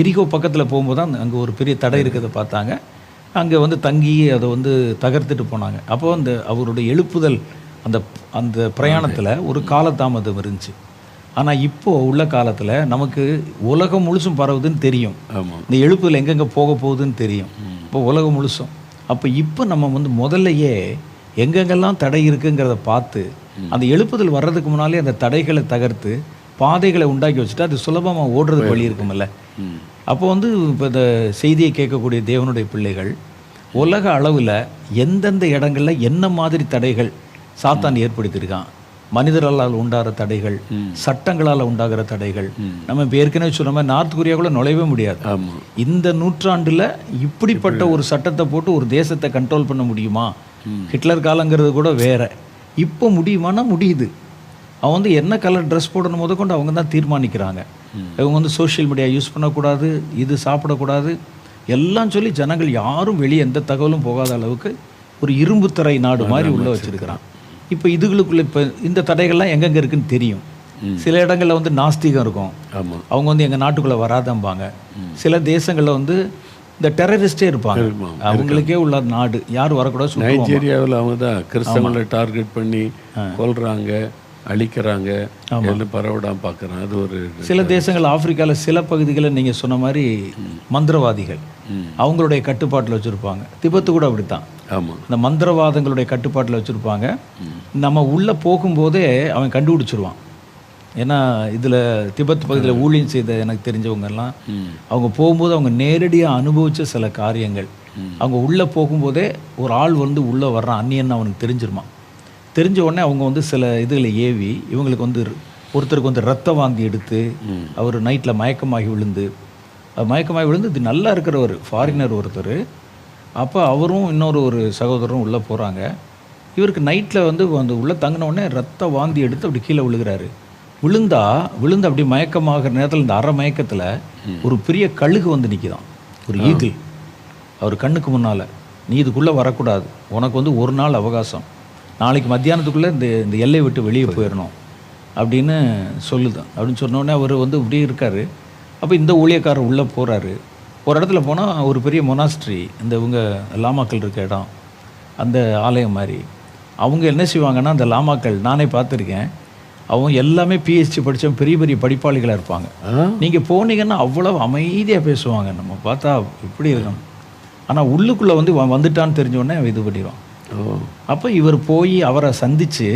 எரிகோ பக்கத்தில் போகும்போது தான் அங்கே ஒரு பெரிய தடை இருக்கிறத பார்த்தாங்க. அங்கே வந்து தங்கி அதை வந்து தகர்த்துட்டு போனாங்க. அப்போ அந்த அவருடைய எழுப்புதல் அந்த அந்த பிரயாணத்தில் ஒரு காலதாமதம் இருந்துச்சு. ஆனால் இப்போது உள்ள காலத்தில் நமக்கு உலகம் முழுசும் பரவுதுன்னு தெரியும். இந்த எழுப்புதல் எங்கெங்கே போக போகுதுன்னு தெரியும். இப்போ உலகம் முழுசும். அப்போ இப்போ நம்ம வந்து முதல்லையே எங்கெங்கெல்லாம் தடை இருக்குங்கிறத பார்த்து அந்த எழுப்புதல் வர்றதுக்கு முன்னாலே அந்த தடைகளை தகர்த்து பாதைகளை உண்டாக்கி வச்சுட்டு அது சுலபமாக ஓடுறதுக்கு வழி இருக்குமில்ல. அப்போ வந்து இப்போ இந்த செய்தியை கேட்கக்கூடிய தேவனுடைய பிள்ளைகள் உலக அளவில் எந்தெந்த இடங்களில் என்ன மாதிரி தடைகள் சாத்தான் ஏற்படுத்தியிருக்கான், மனிதர்களால் உண்டாகிற தடைகள், சட்டங்களால் உண்டாகிற தடைகள். நம்ம இப்போ ஏற்கனவே சொன்ன மாதிரி நார்த் கொரியாக்குள்ள நுழையவே முடியாது. இந்த நூற்றாண்டில் இப்படிப்பட்ட ஒரு சட்டத்தை போட்டு ஒரு தேசத்தை கண்ட்ரோல் பண்ண முடியுமா? ஹிட்லர் காலங்கிறது கூட வேற. இப்போ முடியுமானா முடியுது. அவன் வந்து என்ன கலர் ட்ரெஸ் போடணும் முத கொண்டு அவங்க தான் தீர்மானிக்கிறாங்க. இவங்க வந்து சோஷியல் மீடியா யூஸ் பண்ணக்கூடாது, இது சாப்பிடக்கூடாது எல்லாம் சொல்லி ஜனங்கள் யாரும் வெளியே எந்த தகவலும் போகாத அளவுக்கு ஒரு இரும்பு திரை நாடு மாதிரி உள்ளே வச்சிருக்கிறான். இப்போ இதுகளுக்குள்ள இப்போ இந்த தடைகள்லாம் எங்கெங்கே இருக்குன்னு தெரியும். சில இடங்களில் வந்து நாஸ்திகம் இருக்கும். அவங்க வந்து எங்கள் நாட்டுக்குள்ளே வராதம்பாங்க. சில தேசங்களில் வந்து இந்த டெரரிஸ்டே இருப்பாங்க. அவங்களுக்கே உள்ள நாடு யாரும் வரக்கூடாது. நைஜீரியாவில் அவங்க தான் கிறிஸ்தவங்களை டார்கெட் பண்ணி கொல்றாங்க, அழிக்கிறாங்க, பரவடாமல் பார்க்குறாங்க. அது ஒரு சில தேசங்கள் ஆப்பிரிக்காவில் சில பகுதிகளில் நீங்கள் சொன்ன மாதிரி மந்திரவாதிகள் அவங்களுடைய கட்டுப்பாட்டில் வச்சுருப்பாங்க. திபெத்து கூட அப்படித்தான். இந்த மந்திரவாதங்களுடைய கட்டுப்பாட்டில் வச்சுருப்பாங்க. நம்ம உள்ளே போகும்போதே அவன் கண்டுபிடிச்சிருவான். ஏன்னா இதில் திபெத் பகுதியில் ஊழியம் செய்த எனக்கு தெரிஞ்சவங்கெல்லாம் அவங்க போகும்போது அவங்க நேரடியாக அனுபவித்த சில காரியங்கள். அவங்க உள்ளே போகும்போதே ஒரு ஆள் வந்து உள்ளே வர்றான் அந்நியன்னு அவனுக்கு தெரிஞ்சிருமா. தெரிஞ்ச உடனே அவங்க வந்து சில இதுகளை ஏவி இவங்களுக்கு வந்து ஒருத்தருக்கு வந்து ரத்த வாந்தி எடுத்து அவர் நைட்டில் மயக்கமாகி விழுந்து இது நல்லா இருக்கிறவர் ஃபாரினர் ஒருத்தர். அப்போ அவரும் இன்னொரு ஒரு சகோதரரும் உள்ளே போகிறாங்க. இவருக்கு நைட்டில் வந்து அந்த உள்ளே தங்கின உடனே ரத்த வாந்தி எடுத்து அப்படி கீழே விழுகிறாரு. விழுந்து அப்படி மயக்கமாகிற நேரத்தில் இந்த அரை மயக்கத்தில் ஒரு பெரிய கழுகு வந்து நிற்கிதான், ஒரு ஈகிள். அவர் கண்ணுக்கு முன்னால், நீ இதுக்குள்ளே வரக்கூடாது, உனக்கு வந்து ஒரு நாள் அவகாசம், நாளைக்கு மத்தியானத்துக்குள்ளே இந்த எல்லை விட்டு வெளியே போயிடணும் அப்படின்னு சொல்லுதான். அப்படின்னு சொன்னோடனே அவர் வந்து இப்படி இருக்கார். அப்போ இந்த ஊழியக்காரர் உள்ளே போகிறாரு. ஒரு இடத்துல போனால் ஒரு பெரிய மொனாஸ்ட்ரி, இந்த இவங்க லாமாக்கள் இருக்க இடம், அந்த ஆலயம் மாதிரி. அவங்க என்ன செய்வாங்கன்னா அந்த லாமாக்கள் நானே பார்த்துருக்கேன், அவங்க எல்லாமே பிஹெச்டி படித்த பெரிய பெரிய படிப்பாளிகளாக இருப்பாங்க. நீங்கள் போனீங்கன்னா அவ்வளோ அமைதியாக பேசுவாங்க. நம்ம பார்த்தா இப்படி இருக்கணும். ஆனால் உள்ளுக்குள்ளே வந்து வந்துட்டான்னு தெரிஞ்சோடனே இது பண்ணிடுவான். அப்போ இவர் போய் அவரை சந்தித்து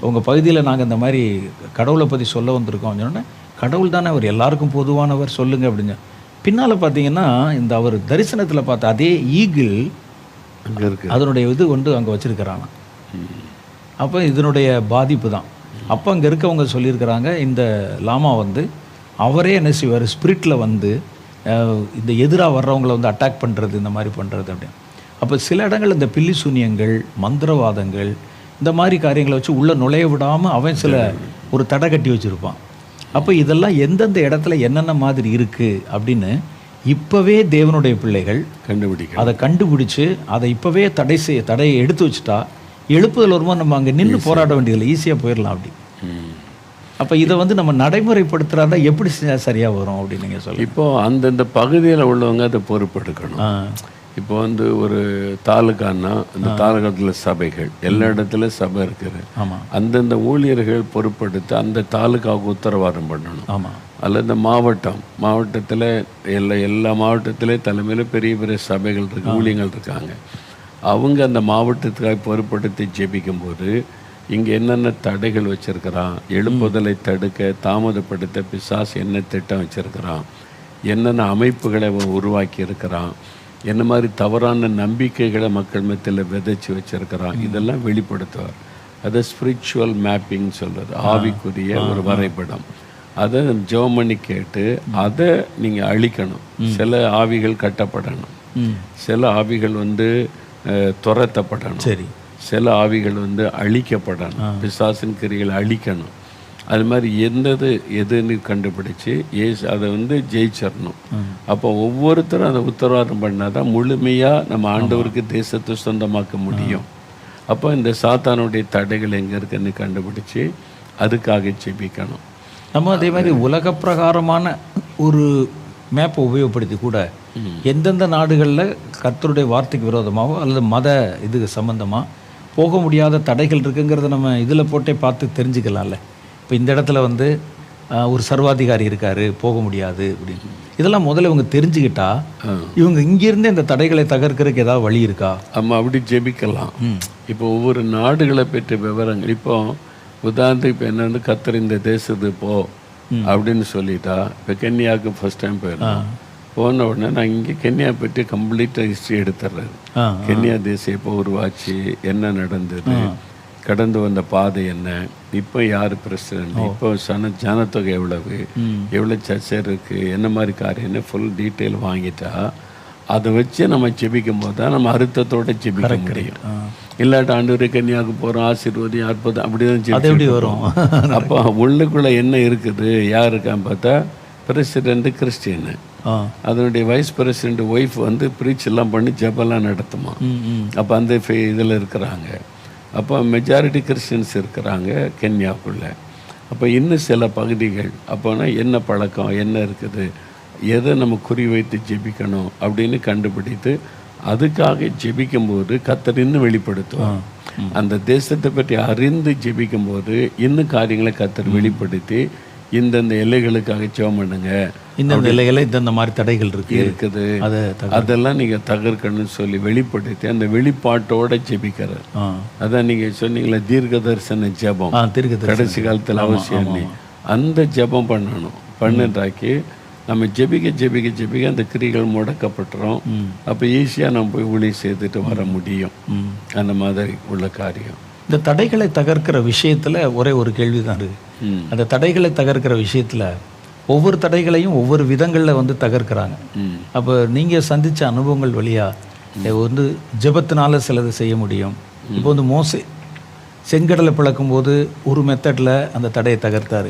உங்கள் பகுதியில் நாங்கள் இந்த மாதிரி கடவுளை பற்றி சொல்ல வந்திருக்கோம் சொன்னோடனே, கடவுள் தானே அவர் எல்லாருக்கும் பொதுவானவர் சொல்லுங்கள் அப்படின்னு. பின்னால் பார்த்தீங்கன்னா இந்த அவர் தரிசனத்தில் பார்த்த அதே ஈகிள் அங்கே இருக்கு, அதனுடைய இது கொண்டு அங்கே வச்சுருக்கிறாங்க. அப்போ இதனுடைய பாதிப்பு தான். அப்போ அங்கே இருக்கவங்க சொல்லியிருக்கிறாங்க, இந்த லாமா வந்து அவரே என்ன செய்வார், ஸ்பிரிட்டில் வந்து இந்த எதிராக வர்றவங்களை வந்து அட்டாக் பண்ணுறது, இந்த மாதிரி பண்ணுறது அப்படின்னு. அப்போ சில இடங்கள் இந்த பில்லி சூனியங்கள், மந்திரவாதங்கள், இந்த மாதிரி காரியங்களை வச்சு உள்ளே நுழைய விடாமல் அவன் சில ஒரு தடை கட்டி வச்சுருப்பான். அப்போ இதெல்லாம் எந்தெந்த இடத்துல என்னென்ன மாதிரி இருக்குது அப்படின்னு இப்போவே தேவனுடைய பிள்ளைகள் கண்டுபிடிக்க அதை கண்டுபிடிச்சு அதை இப்போவே தடையை எடுத்து வச்சுட்டா எழுப்புதல் வரும்போது நம்ம அங்கே நின்று போராட வேண்டியதில்லை, ஈஸியாக போயிடலாம் அப்படி. அப்போ இதை வந்து நம்ம நடைமுறைப்படுத்துகிறதா எப்படி சரியாக வரும் அப்படின்னு நீங்கள் சொல்லுங்கள். இப்போது அந்தந்த பகுதியில் உள்ளவங்க அதை பொறுப்பெடுக்கணும். இப்போ வந்து ஒரு தாலுக்கான்னா அந்த தாலுகாத்தில் சபைகள் எல்லா இடத்துல சபை இருக்குது. ஆமாம். அந்தந்த ஊழியர்கள் பொறுப்பெடுத்து அந்த தாலுக்காவுக்கு உத்தரவாதம் பண்ணணும். ஆமாம். அல்லது இந்த மாவட்டத்தில் எல்லா மாவட்டத்திலே தலைமையில் பெரிய பெரிய சபைகள் இருக்குது, ஊழியங்கள் இருக்காங்க. அவங்க அந்த மாவட்டத்துக்காக பொறுப்படுத்தி ஜெபிக்கும்போது இங்கே என்னென்ன தடைகள் வச்சுருக்கிறான், எழுப்புதலை தடுக்க தாமதப்படுத்த பிசாசு என்ன திட்டம் வச்சுருக்கிறான், என்னென்ன அமைப்புகளை உருவாக்கி இருக்கிறான், என்ன மாதிரி தவறான நம்பிக்கைகளை மக்கள் மத்தியில் விதைச்சி வச்சுருக்கிறான், இதெல்லாம் வெளிப்படுத்துவார். அதை ஸ்பிரிச்சுவல் மேப்பிங் சொல்கிறது, ஆவிக்குரிய ஒரு வரைபடம். அதை ஜெபம் பண்ணி கேட்டு அதை நீங்கள் அழிக்கணும். சில ஆவிகள் கட்டப்படணும், சில ஆவிகள் வந்து துரத்தப்படணும், சரி, சில ஆவிகள் வந்து அழிக்கப்படணும், பிசாசின் கிரிகளை அழிக்கணும். அது மாதிரி எதுன்னு கண்டுபிடிச்சி அதை வந்து ஜெயிச்சிடணும். அப்போ ஒவ்வொருத்தரும் அதை உத்தரவாதம் பண்ணால் தான் முழுமையாக நம்ம ஆண்டவருக்கு தேசத்தை சொந்தமாக்க முடியும். அப்போ இந்த சாத்தானுடைய தடைகள் எங்கே இருக்குன்னு கண்டுபிடிச்சி அதுக்காக ஜெபிக்கணும். நம்ம அதே மாதிரி உலக பிரகாரமான ஒரு மேப்பை உபயோகப்படுத்தி கூட எந்தெந்த நாடுகளில் கர்த்தருடைய வார்த்தைக்கு விரோதமாகவோ அல்லது மத இதுக்கு சம்மந்தமாக போக முடியாத தடைகள் இருக்குங்கிறத நம்ம இதில் போட்டே பார்த்து தெரிஞ்சுக்கலாம்ல. இப்போ இந்த இடத்துல வந்து ஒரு சர்வாதிகாரி இருக்கார், போக முடியாது அப்படின்னு. இதெல்லாம் முதல்ல இவங்க தெரிஞ்சுக்கிட்டா இவங்க இங்கேருந்தே இந்த தடைகளை தகர்க்கிறதுக்கு ஏதாவது வழி இருக்கா? நம்ம அப்படி ஜெபிக்கலாம். இப்போ ஒவ்வொரு நாடுகளை பற்றிய விவரங்கள், இப்போ உதாரணத்துக்கு இப்போ என்ன வந்து கர்த்தர் இந்த தேசத்துக்கு போ அப்படின்னு சொல்லிட்டா, இப்போ கென்யாவுக்கு ஃபர்ஸ்ட் டைம் போயிருந்தோம். போன உடனே நான் இங்கே கென்யா பற்றி கம்ப்ளீட்டாக ஹிஸ்ட்ரி எடுத்துடுறேன். கென்யா தேசம் இப்போ உருவாச்சு, என்ன நடந்தது, கடந்து வந்த பாதை என்ன, இப்போ யார் பிரசிடென்ட், இப்போ ஜனத்தொகை எவ்வளோ சர்ச்சை இருக்குது, என்ன மாதிரி காரியம்னு ஃபுல் டீட்டெயில் வாங்கிட்டா அதை வச்சு நம்ம ஜெபிக்கும் போது தான் நம்ம அர்த்தத்தோடு ஜெபிக்க முடியும். இல்லாட்ட ஆண்டவரே கன்னியாவுக்கு போகிறோம், ஆசீர்வாதி அற்புதம் அப்படி தான் ஜெபி வரும். அப்போ உள்ளுக்குள்ளே என்ன இருக்குது, யார் இருக்கான்னு பார்த்தா பிரசிடென்ட்டு கிறிஸ்டின்னு, அதனுடைய வைஸ் பிரசிடென்ட் ஒய்ஃப் வந்து ப்ரீச் எல்லாம் பண்ணி ஜெபெல்லாம் நடத்துமா. அப்போ அந்த இதில் இருக்கிறாங்க. அப்போ மெஜாரிட்டி கிறிஸ்டின்ஸ் இருக்கிறாங்க கென்யாவுக்குள்ளே. அப்போ இன்னும் சில பகுதிகள் அப்போனா என்ன பழக்கம் என்ன இருக்குது, எதை நம்ம குறி வைத்து ஜெபிக்கணும் அப்படின்னு கண்டுபிடித்து அதுக்காக ஜெபிக்கும்போது கர்த்தர் இன்னும் வெளிப்படுத்துவோம். அந்த தேசத்தை பற்றி அறிந்து ஜெபிக்கும்போது இன்னும் காரியங்களை கர்த்தர் வெளிப்படுத்தி இந்தந்த எல்லைகளுக்காக ஜெபம் பண்ணுங்க, இந்த எல்லைகளில் இந்தந்த மாதிரி தடைகள் இருக்குது, அதெல்லாம் நீங்கள் தகர்க்கணும்னு சொல்லி வெளிப்படுத்தி அந்த வெளிப்பாட்டோட ஜெபிக்கிறார். அதான் நீங்கள் சொன்னீங்களே தீர்க்க தரிசன ஜெபம் கடைசி காலத்தில் அவசியம், அந்த ஜெபம் பண்ணணும். பண்ணுறாக்கி நம்ம ஜெபிக்க ஜெபிக்க ஜெபிக்க அந்த கிரிகள் முடக்கப்பட்டுரும். அப்போ ஈஸியாக நம்ம போய் ஊழியம் செய்துட்டு வர முடியும். அந்த மாதிரி உள்ள காரியம். இந்த தடைகளை தகர்க்கிற விஷயத்தில் ஒரே ஒரு கேள்வி தான் இருக்குது. அந்த தடைகளை தகர்க்கிற விஷயத்தில் ஒவ்வொரு தடைகளையும் ஒவ்வொரு விதங்களில் வந்து தகர்க்கிறாங்க. அப்போ நீங்கள் சந்தித்த அனுபவங்கள் வழியாக வந்து ஜெபத்தினால சிலது செய்ய முடியும். இப்போ வந்து மோசே செங்கடலை பிளக்கும்போது ஒரு மெத்தடில் அந்த தடையை தகர்த்தாரு.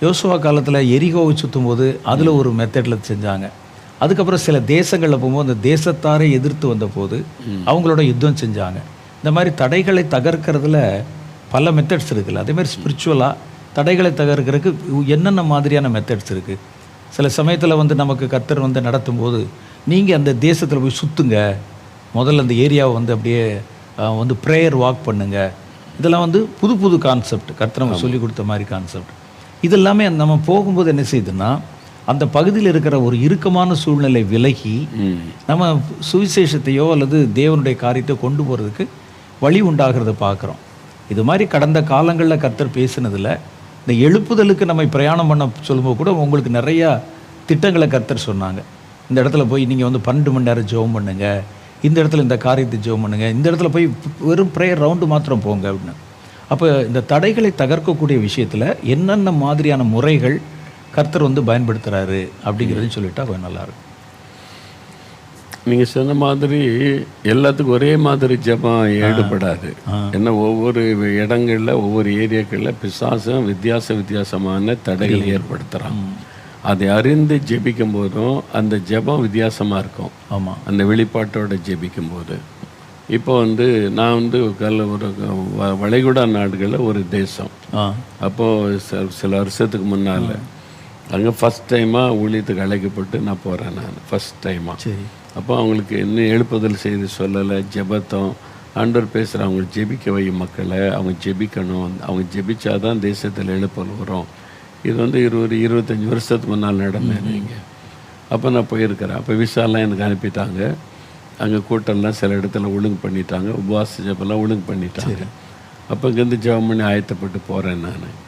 யோசுவா காலத்தில் எரிகோவை சுற்றும் போது அதில் ஒரு மெத்தடில் செஞ்சாங்க. அதுக்கப்புறம் சில தேசங்களில் போகும்போது அந்த தேசத்தாரை எதிர்த்து வந்த போது அவங்களோட யுத்தம் செஞ்சாங்க. இந்த மாதிரி தடைகளை தகர்க்கிறதுல பல மெத்தட்ஸ் இருக்குல்ல. அதேமாதிரி ஸ்பிரிச்சுவலாக தடைகளை தகர்க்கிறதுக்கு என்னென்ன மாதிரியான மெத்தட்ஸ் இருக்குது? சில சமயத்தில் வந்து நமக்கு கர்த்தர் வந்து நடத்தும் போது நீங்கள் அந்த தேசத்தில் போய் சுற்றுங்க, முதல்ல அந்த ஏரியாவை வந்து அப்படியே வந்து ப்ரேயர் வாக் பண்ணுங்க. இதெல்லாம் வந்து புது புது கான்செப்ட், கர்த்தர் நமக்கு சொல்லி கொடுத்த மாதிரி கான்செப்ட். இதெல்லாமே நம்ம போகும்போது என்ன செய்யுதுன்னா அந்த பகுதியில் இருக்கிற ஒரு இறுக்கமான சூழ்நிலை விலகி நம்ம சுவிசேஷத்தையோ அல்லது தேவனுடைய காரியத்தையோ கொண்டு போகிறதுக்கு வழி உண்டாகிறத பார்க்குறோம். இது மாதிரி கடந்த காலங்களில் கர்த்தர் பேசினதில் இந்த எழுப்புதலுக்கு நம்ம பிரயாணம் பண்ண சொல்லும்போது கூட உங்களுக்கு நிறையா திட்டங்களை கர்த்தர் சொன்னாங்க. இந்த இடத்துல போய் நீங்கள் வந்து 12 மணி நேரம் ஜெபம் பண்ணுங்க, இந்த இடத்துல இந்த காரியத்தை ஜெபம் பண்ணுங்க, இந்த இடத்துல போய் வெறும் ப்ரேயர் ரவுண்டு மாத்திரம் போங்க அப்படின்னு. அப்போ இந்த தடைகளை தகர்க்கக்கூடிய விஷயத்தில் என்னென்ன மாதிரியான முறைகள் கர்த்தர் வந்து பயன்படுத்துகிறாரு அப்படிங்கிறதையும் சொல்லிட்டா கொஞ்சம் நல்லாயிருக்கும். நீங்கள் சொன்ன மாதிரி எல்லாத்துக்கும் ஒரே மாதிரி ஜெபம் ஈடுபடாது. ஏன்னா ஒவ்வொரு இடங்களில் ஒவ்வொரு ஏரியாக்களில் பிசாசும் வித்தியாசமான தடைகளை ஏற்படுத்துகிறான். அதை அறிந்து ஜெபிக்கும் போதும் அந்த ஜெபம் வித்தியாசமாக இருக்கும். ஆமாம், அந்த வெளிப்பாட்டோட ஜெபிக்கும் போது. இப்போ நான் ஒரு வளைகுடா நாடுகளில் ஒரு தேசம். அப்போது சில வருஷத்துக்கு முன்னால் அங்கே ஃபஸ்ட் டைமாக ஊழியத்துக்கு அழைக்கப்பட்டு நான் போகிறேன். நான் ஃபஸ்ட் டைமாக. சரி. அப்போ அவங்களுக்கு இன்னும் எழுப்புதல் செய்து சொல்லலை. ஜெபத்தம் ஆண்டவர் பேசுகிற அவங்களுக்கு ஜெபிக்க வை மக்களை, அவங்க ஜெபிக்கணும். அவங்க ஜெபிச்சாதான் தேசத்தில் எழுப்பல் வரும். இது 25 வருஷத்துக்கு முன்னால் நடந்தேன் இங்கே. அப்போ நான் போயிருக்கிறேன். அப்போ விசாலாம் எனக்கு அனுப்பிட்டாங்க. அங்கே கூட்டம்லாம் சில இடத்துல ஒழுங்கு பண்ணிட்டாங்க. உபவாச ஜெபம்லாம் ஒழுங்கு பண்ணிட்டாங்க. அப்போ இங்கேருந்து ஜெபம் பண்ணி ஆயத்தப்பட்டு போகிறேன். நான்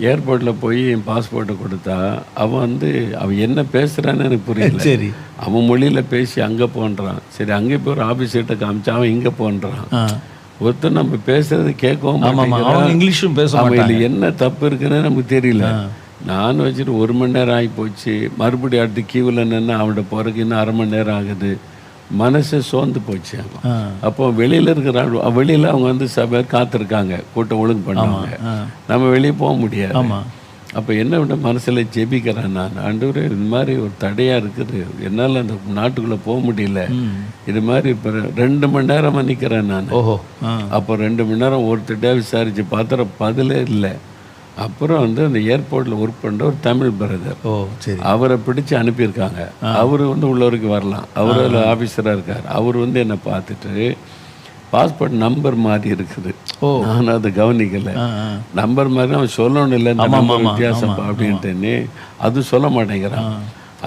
ஏர்போர்ட்டில் போய் என் பாஸ்போர்ட்டை கொடுத்தா அவன் என்ன பேசுகிறான்னு எனக்கு புரியல. சரி. அவன் மொழியில் பேசி அங்கே போன்றான். சரி, அங்கே போய் ஒரு ஆஃபீஸர்கிட்ட காமிச்சா அவன் இங்கே போன்றான். ஒருத்தர் நம்ம பேசுறது கேட்கவும் இங்கிலீஷும் பேசுவாங்க. இல்லை என்ன தப்பு இருக்குன்னு நமக்கு தெரியல. நான் வச்சுட்டு 1 மணி நேரம் ஆகி போச்சு. மறுபடியும் அடுத்து கியூவில் நின்று அவனோட போகிறதுக்கு இன்னும் 1/2 மணி நேரம் ஆகுது. மனசு சோர்ந்து போச்சு. அப்போ வெளியில் இருக்கிற வெளியில் அவங்க சபை காத்திருக்காங்க, கூட்டம் ஒழுங்கு பண்ணுவாங்க. நம்ம வெளியே போக முடியாது. அப்போ என்ன விட மனசில் ஜெபிக்கிறேன் நான், ஆண்டவரே இந்த மாதிரி ஒரு தடையாக இருக்குது, என்னால் அந்த நாட்டுக்குள்ளே போக முடியல. இது மாதிரி இப்போ 2 மணி நேரம் நிற்கிறேன் நான். அப்போ 2 மணி நேரம் ஒருத்தட்டே விசாரித்து பார்த்தா பதிலே இல்லை. அப்புறம் அந்த ஏர்போர்ட்டில் ஒர்க் பண்ணுற ஒரு தமிழ் பிரதர், அவரை பிடிச்சி அனுப்பியிருக்காங்க. அவர் உள்ளவருக்கு வரலாம். அவர் ஆஃபீஸராக இருக்கார். அவர் என்னை பார்த்துட்டு பாஸ்போர்ட் நம்பர் மாதிரி இருக்குது. நான் அதை கவனிக்கலை. நம்பர் மாதிரி அவன் சொல்லணும் இல்லை, வித்தியாசம் அப்படின்ட்டு அது சொல்ல மாட்டேங்கிறான்.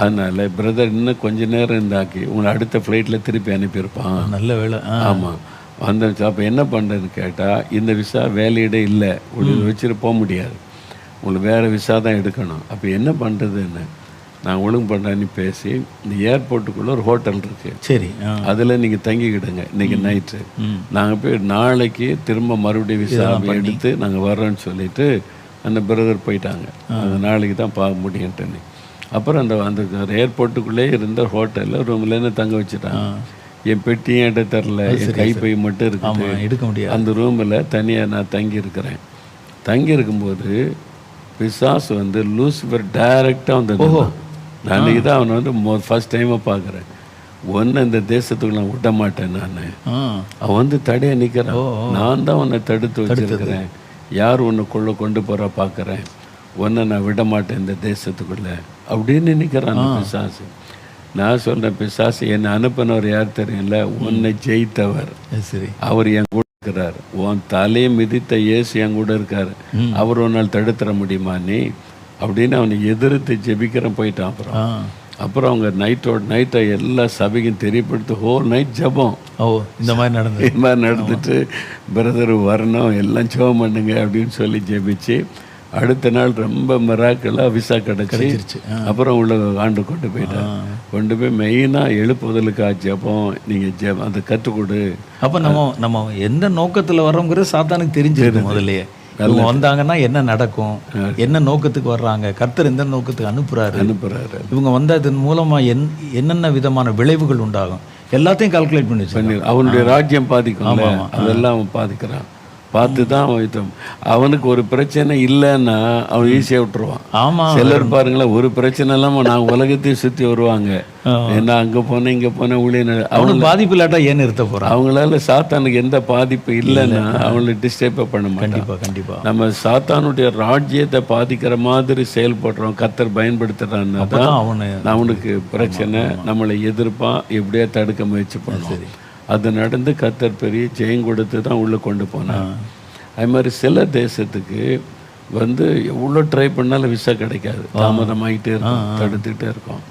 அதனால பிரதர் இன்னும் கொஞ்ச நேரம் இருந்தாக்கி உங்களை அடுத்த ஃப்ளைட்டில் திருப்பி அனுப்பியிருப்பான். நல்ல வேலை. ஆமாம், வந்துச்சு. அப்போ என்ன பண்ணுறதுன்னு கேட்டால், இந்த விசா வேலையிடே இல்லை, உங்களுக்கு வச்சுட்டு போக முடியாது, உங்களுக்கு வேறு விசா தான் எடுக்கணும். அப்போ என்ன பண்ணுறதுன்னு நான் ஒழுங்கு பண்ணுறேன்னு பேசி இந்த ஏர்போர்ட்டுக்குள்ளே ஒரு ஹோட்டல் இருக்குது. சரி, அதில் நீங்கள் தங்கிக்கிடுங்க இன்றைக்கி நைட்டு. நாங்கள் போய் நாளைக்கு திரும்ப மறுபடியும் விசா எடுத்து நாங்கள் வர்றோன்னு சொல்லிவிட்டு அந்த பிரதர் போயிட்டாங்க. அந்த நாளைக்கு தான் பார்க்க முடியுன்ட்டுன்னு. அப்புறம் அந்த ஏர்போர்ட்டுக்குள்ளே இருந்த ஹோட்டலில் ரூம்லேருந்து தங்க வச்சுட்டாங்க. என் பெட்டியும் என்கிட்ட தரல, என் கைப்பை மட்டும் இருக்குது, எடுக்க முடியாது. அந்த ரூமில் தனியாக நான் தங்கியிருக்கிறேன். தங்கியிருக்கும்போது பிசாசு லூசிஃபர் டைரெக்டாக நான் அன்றைக்கி தான் அவனை ஃபஸ்ட் டைமாக பார்க்குறேன். ஒன்று இந்த தேசத்துக்கு நான் விட மாட்டேன். அவன் தடையாக நிற்கிறான். நான் தான் உன்னை தடுத்து வச்சிருக்கிறேன். யார் உன்னைக்குள்ளே கொண்டு போகிற பார்க்குறேன், ஒன்றை நான் விட மாட்டேன் இந்த தேசத்துக்குள்ளே அப்படின்னு நிற்கிறான் பிசாசு. நான் சொல்கிறேன், பிசாசு என்னை அனுப்பினவர் யார் தெரியல, உன்னை ஜெயித்தவர். சரி, அவர் என் கூட இருக்கிறார். உன் தலையை மிதித்த இயேசு என் கூட இருக்கார். அவர் உன்னால் தடுத்துற முடியுமா நீ அப்படின்னு அவனை எதிர்த்து ஜெபிக்கிறேன் போயிட்டான். அப்புறம் அவங்க நைட்டை எல்லா சபைக்கும் தெரியப்படுத்தி ஹோல் நைட் ஜபம். இந்த மாதிரி நடந்துட்டு பிரதர் வரணும், எல்லாம் ஜெபம் பண்ணுங்க அப்படின்னு சொல்லி ஜெபிச்சு அடுத்த நாள் ரொம்ப மிராக்கலாக விசா கிடச்சிருச்சு. அப்புறம் உள்ள ஆண்டு கொண்டு போயிட்டேன். கொண்டு போய் மெயினாக எழுப்புதலுக்காக ஜெபம், நீங்கள் அதை கற்றுக்கொடு. அப்போ நம்ம எந்த நோக்கத்தில் வர்றோங்கிறது சாத்தானுக்கு தெரிஞ்சிருக்கு முதல்லையே. இவங்க வந்தாங்கன்னா என்ன நடக்கும், என்ன நோக்கத்துக்கு வர்றாங்க, கர்த்தர் எந்த நோக்கத்துக்கு அனுப்புறாரு, இவங்க வந்ததன் மூலமாக என்னென்ன விதமான விளைவுகள் உண்டாகும் எல்லாத்தையும் கால்குலேட் பண்ணி அவனுடைய ராஜ்யம் பாதிக்கும், அதெல்லாம் அவன் பாதிக்கிறான். பார்த்து தான் அவனுக்கு ஒரு பிரச்சனை இல்லைன்னா அவன் ஈஸியாக விட்டுருவான். ஆமாம், சிலர் பாருங்களேன், ஒரு பிரச்சனை இல்லாமல் நான் உலகத்தையும் சுற்றி வருவாங்க. ஏன்னா அங்கே போனேன் இங்கே போனேன் ஊழிய அவனுக்கு பாதிப்பு இல்லாட்டா ஏன் நிறுத்த போகிறான். அவங்களால சாத்தானுக்கு எந்த பாதிப்பு இல்லைன்னா அவங்களை டிஸ்டர்ப் பண்ண மாட்டான். கண்டிப்பாக நம்ம சாத்தானுடைய ராஜ்யத்தை பாதிக்கிற மாதிரி செயல்படுறோம், கர்த்தர் பயன்படுத்துறான்னா தான் அவனுக்கு பிரச்சனை, நம்மளை எதிர்ப்பான், எப்படியா தடுக்க முயற்சி பண்ணுவோம். அது நடந்து கர்த்தர் பெரிய ஜெயம் கொடுத்து தான் உள்ளே கொண்டு போனான். அது மாதிரி சில தேசத்துக்கு எவ்வளோ ட்ரை பண்ணாலும் விசா கிடைக்காது, தாமதமாகிட்டே இருக்கும், தடுத்துக்கிட்டே இருக்கும்.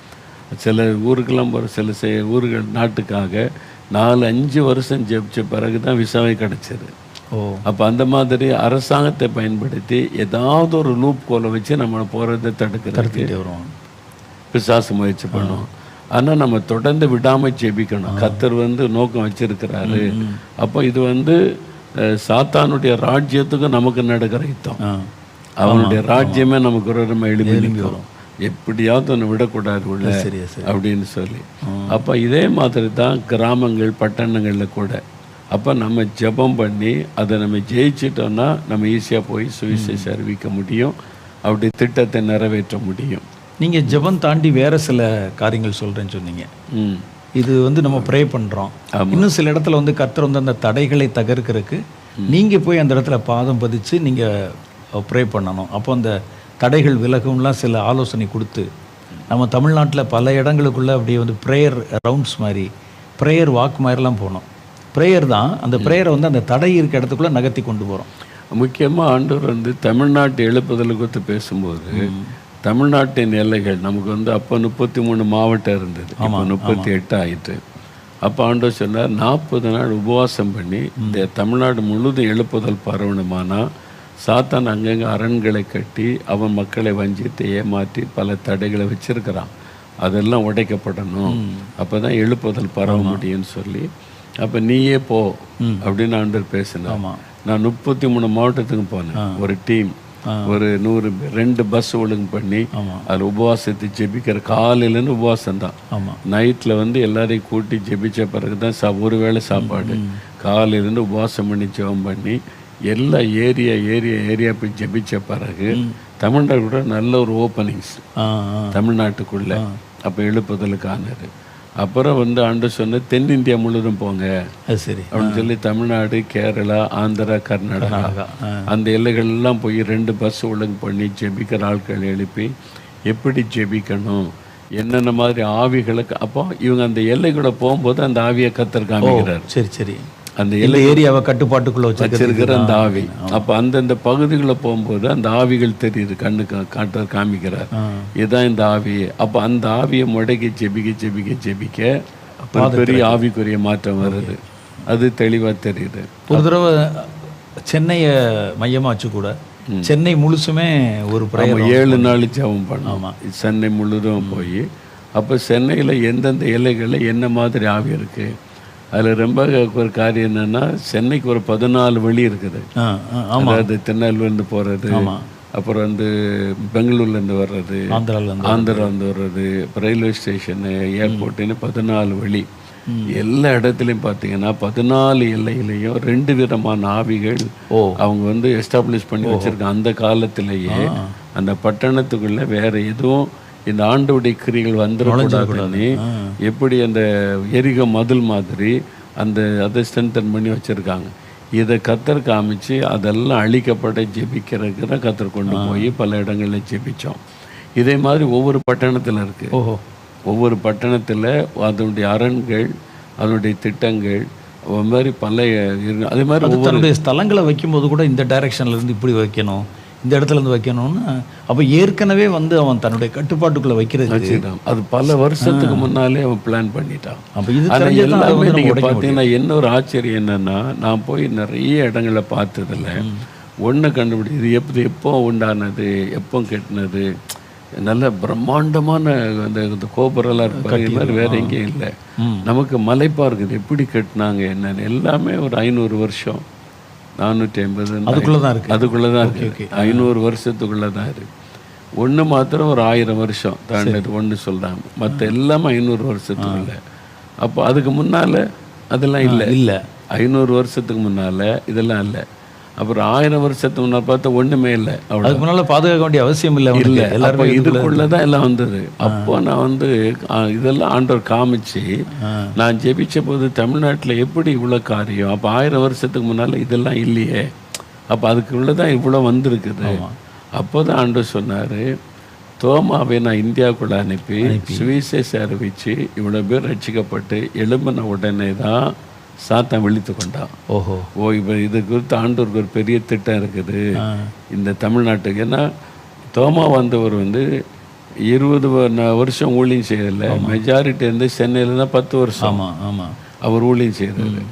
சில ஊருக்கெல்லாம் போகிற சில ஊர்கள் நாட்டுக்காக 4-5 வருஷம் ஜெபிச்ச பிறகு தான் விசாவே கிடைச்சது. அப்போ அந்த மாதிரி அரசாங்கத்தை பயன்படுத்தி ஏதாவது ஒரு லூப் கோலை வச்சு நம்மளை போகிறத தடுக்கிறதுக்கு பிசாசு முயற்சி பண்ணுவோம். ஆனால் நம்ம தொடர்ந்து விடாமல் ஜெபிக்கணும். கர்த்தர் நோக்கம் வச்சிருக்கிறாரு. அப்போ இது சாத்தானுடைய ராஜ்யத்துக்கும் நமக்கு நடக்கிற யுத்தம். அவனுடைய ராஜ்யமே நமக்கு நம்ம எழுப்பி வரும். எப்படியாவது ஒன்று விடக்கூடாது உள்ள சரி சரி. அப்படின்னு சொல்லி. அப்போ இதே மாதிரி தான் கிராமங்கள் பட்டணங்களில் கூட. அப்போ நம்ம ஜெபம் பண்ணி அதை நம்ம ஜெயிச்சிட்டோம்னா நம்ம ஈஸியாக போய் சுவிசேஷம் அறிவிக்க முடியும், அப்படி திட்டத்தை நிறைவேற்ற முடியும். நீங்கள் ஜெபம் தாண்டி வேறு சில காரியங்கள் சொல்கிறேன்னு சொன்னீங்க. இது வந்து நம்ம ப்ரே பண்ணுறோம், இன்னும் சில இடத்துல வந்து கர்த்தர் வந்து அந்த தடைகளை தகர்க்கிறதுக்கு நீங்கள் போய் அந்த இடத்துல பாதம் பதித்து நீங்கள் ப்ரே பண்ணணும். அப்போ அந்த தடைகள் விலகும்லாம் சில ஆலோசனை கொடுத்து நம்ம தமிழ்நாட்டில் பல இடங்களுக்குள்ளே அப்படியே வந்து ப்ரேயர் ரவுண்ட்ஸ் மாதிரி ப்ரேயர் வாக் மாதிரிலாம் போனோம். ப்ரேயர் தான் அந்த ப்ரேயரை வந்து அந்த தடை இருக்க இடத்துக்குள்ளே நகர்த்தி கொண்டு போகிறோம். முக்கியமாக ஆண்டவர் வந்து தமிழ்நாட்டு எழுப்புதலை குறித்து பேசும்போது தமிழ்நாட்டின் எல்லைகள் நமக்கு வந்து அப்போ 33 மாவட்டம் இருந்தது, இப்போ 38 ஆயிட்டு. அப்போ ஆண்டவர் சொன்னார் 40 நாள் உபவாசம் பண்ணி இந்த தமிழ்நாடு முழுதும் எழுப்புதல் பரவணுமானா சாத்தான் அங்கங்கே அரண்களை கட்டி அவன் மக்களை வஞ்சித்து ஏமாற்றி பல தடைகளை வச்சிருக்கிறான், அதெல்லாம் உடைக்கப்படணும், அப்போ தான் எழுப்புதல் பரவ முடியும்னு சொல்லி. அப்போ நீயே போ அப்படின்னு ஆண்டவர் பேசினார். நான் 33 மாவட்டத்துக்கு போனேன், ஒரு டீம், ஒரு 2 பஸ் ஒழுங்கு பண்ணி அதில் உபவாசத்தை ஜெபிக்கிற. காலையிலேருந்து உபவாசம் தான், நைட்டில் வந்து எல்லாரையும் கூட்டி ஜெபிச்ச பிறகு தான் ஒரு வேளை சாப்பாடு. காலையிலேருந்து உபவாசம் பண்ணி ஜெபம் பண்ணி எல்லா ஏரியா போய் ஜெபிச்ச பிறகு தமிழ்நாடு கூட நல்ல ஒரு ஓப்பனிங்ஸ் தமிழ்நாட்டுக்குள்ள. அப்போ எழுப்புதலுக்கானது. அப்புறம் வந்து ஆண்டு சொன்ன தென்னிந்தியா முழுவதும் போங்க சரி அப்படின்னு சொல்லி தமிழ்நாடு, கேரளா, ஆந்திரா, கர்நாடகா அந்த எல்லைகள்லாம் போய் 2 பஸ் ஒழுங்கு பண்ணி ஜெபிக்கிற ஆட்கள் எழுப்பி எப்படி ஜெபிக்கணும், என்னென்ன மாதிரி ஆவிகளுக்கு. அப்போ இவங்க அந்த எல்லைக்குள்ள போகும்போது அந்த ஆவியை கர்த்தர் காமிக்கிறார். சரி சரி. அந்த எல்லா ஏரியாவை கட்டுப்பாட்டுக்குள்ள வச்சிருக்கிற அந்த ஆவி. அப்போ அந்தந்த பகுதிகளை போகும்போது அந்த ஆவிகள் தெரியுது, கண்ணு காமிக்கிறார், இதுதான் இந்த ஆவி. அப்போ அந்த ஆவியை முடக்கி ஜெபிக்க ஒரு பெரிய ஆவிக்குரிய மாற்றம் வருது, அது தெளிவாக தெரியுது. ஒரு தடவை சென்னையை மையமாக வச்சு கூட சென்னை முழுசுமே ஒரு 7 நாள் ஜெபம் பண்ணோம், சென்னை முழுதும் போய். அப்போ சென்னையில் எந்தெந்த எல்லைகளில் என்ன மாதிரி ஆவி இருக்குது. அதில் ரொம்ப ஒரு காரியம் என்னென்னா, சென்னைக்கு ஒரு 14 வழி இருக்குது. அதாவது திருநெல்வேலிருந்து போகிறது, அப்புறம் வந்து பெங்களூர்லேருந்து வர்றது, ஆந்திராலேருந்து வர்றது, இப்போ ரயில்வே ஸ்டேஷனு, ஏர்போர்ட்டுன்னு 14 வழி. எல்லா இடத்துலையும் பார்த்தீங்கன்னா 14 எல்லையிலையும் 2 விதமான ஆவிகள் அவங்க வந்து எஸ்டாப்ளிஷ் பண்ணி வச்சுருக்காங்க. அந்த காலத்திலேயே அந்த பட்டணத்துக்குள்ளே வேறு எதுவும் இந்த ஆண்டோடைய கிரிகள் வந்துடக்கூடாதுன்னு எப்படி அந்த எரிக மதில் மாதிரி அதை ஸ்ட்ரென்தன் பண்ணி வச்சுருக்காங்க. இதை கர்த்தர் காமிச்சு அதெல்லாம் அழிக்கப்பட ஜெபிக்கிறதுக்கு தான் கர்த்தர் கொண்டு போய் பல இடங்களில் ஜெபித்தோம். இதே மாதிரி ஒவ்வொரு பட்டணத்தில் இருக்குது. ஒவ்வொரு பட்டணத்தில் அதனுடைய அரண்கள், அதனுடைய திட்டங்கள் மாதிரி பல. அதே மாதிரி தன்னுடைய ஸ்தலங்களை வைக்கும்போது கூட இந்த டைரக்ஷன்லேருந்து இப்படி வைக்கணும், இந்த இடத்துல இருந்து வைக்கணும்னு அப்போ ஏற்கனவே வந்து அவன் தன்னுடைய கட்டுப்பாட்டுக்குள்ளே வைக்கிறது. அது பல வருஷத்துக்கு முன்னாலே அவன் பிளான் பண்ணிட்டான். அப்போ இது எல்லாமே நீங்கள் பார்த்தீங்கன்னா என்ன ஒரு ஆச்சரியம் என்னென்னா, நான் போய் நிறைய இடங்களை பார்த்ததில்ல ஒன்று கண்டுபிடி, இது எப்போ உண்டானது, எப்போ கெட்டினது, நல்ல பிரம்மாண்டமான அந்த கோபுரெல்லாம் இருப்பாங்க. இது மாதிரி வேறு எங்கேயும் இல்லை. நமக்கு மலைப்பா இருக்குது, எப்படி கட்டினாங்க என்னன்னு எல்லாமே ஒரு 500 வருஷம் 450 அதுக்குள்ளே தான் இருக்குது. 500 வருஷத்துக்குள்ளே தான் இருக்குது. ஒன்று மாத்திரம் ஒரு 1000 வருஷம் தாண்டது ஒன்று சொல்கிறாங்க, மற்ற எல்லாமே 500 வருஷத்துக்குள்ள. அப்போ அதுக்கு முன்னால் அதெல்லாம் இல்லை 500 வருஷத்துக்கு முன்னால் இதெல்லாம் இல்லை. அப்புறம் 1000 வருஷத்துக்கு முன்னால் பார்த்தா ஒன்றுமே இல்லை. அதுக்கு முன்னால் பாதுகாக்க வேண்டிய அவசியம் இல்லை. அப்போ இதுக்குள்ளே தான் எல்லாம் வந்தது. அப்போ நான் வந்து இதெல்லாம் ஆண்டவர் காமிச்சு நான் ஜெபிச்ச போது தமிழ்நாட்டில் எப்படி இவ்வளோ காரியம். அப்போ 1000 வருஷத்துக்கு முன்னால் இதெல்லாம் இல்லையே, அப்போ அதுக்குள்ளே தான் இவ்வளோ வந்திருக்குது. அப்போ தான் ஆண்டவர் சொன்னார், தோமாவை நான் இந்தியாவுக்குள்ளே அனுப்பி சுவிசேஷம் அறிவித்து இவ்வளோ பேர் ரட்சிக்கப்பட்டு எழும்பின உடனே தான் சாத்தான் விழித்து கொண்டான். இப்போ இது குறித்து ஆண்டவருக்கு ஒரு பெரிய திட்டம் இருக்குது இந்த தமிழ்நாட்டுக்கு. ஏன்னா தோமா வந்தவர் வந்து 20 வருஷம் ஊழியம் செய்யலை. மெஜாரிட்டி வந்து சென்னையில் தான் 10 வருஷம் அவர் ஊழியம் செய்தார்.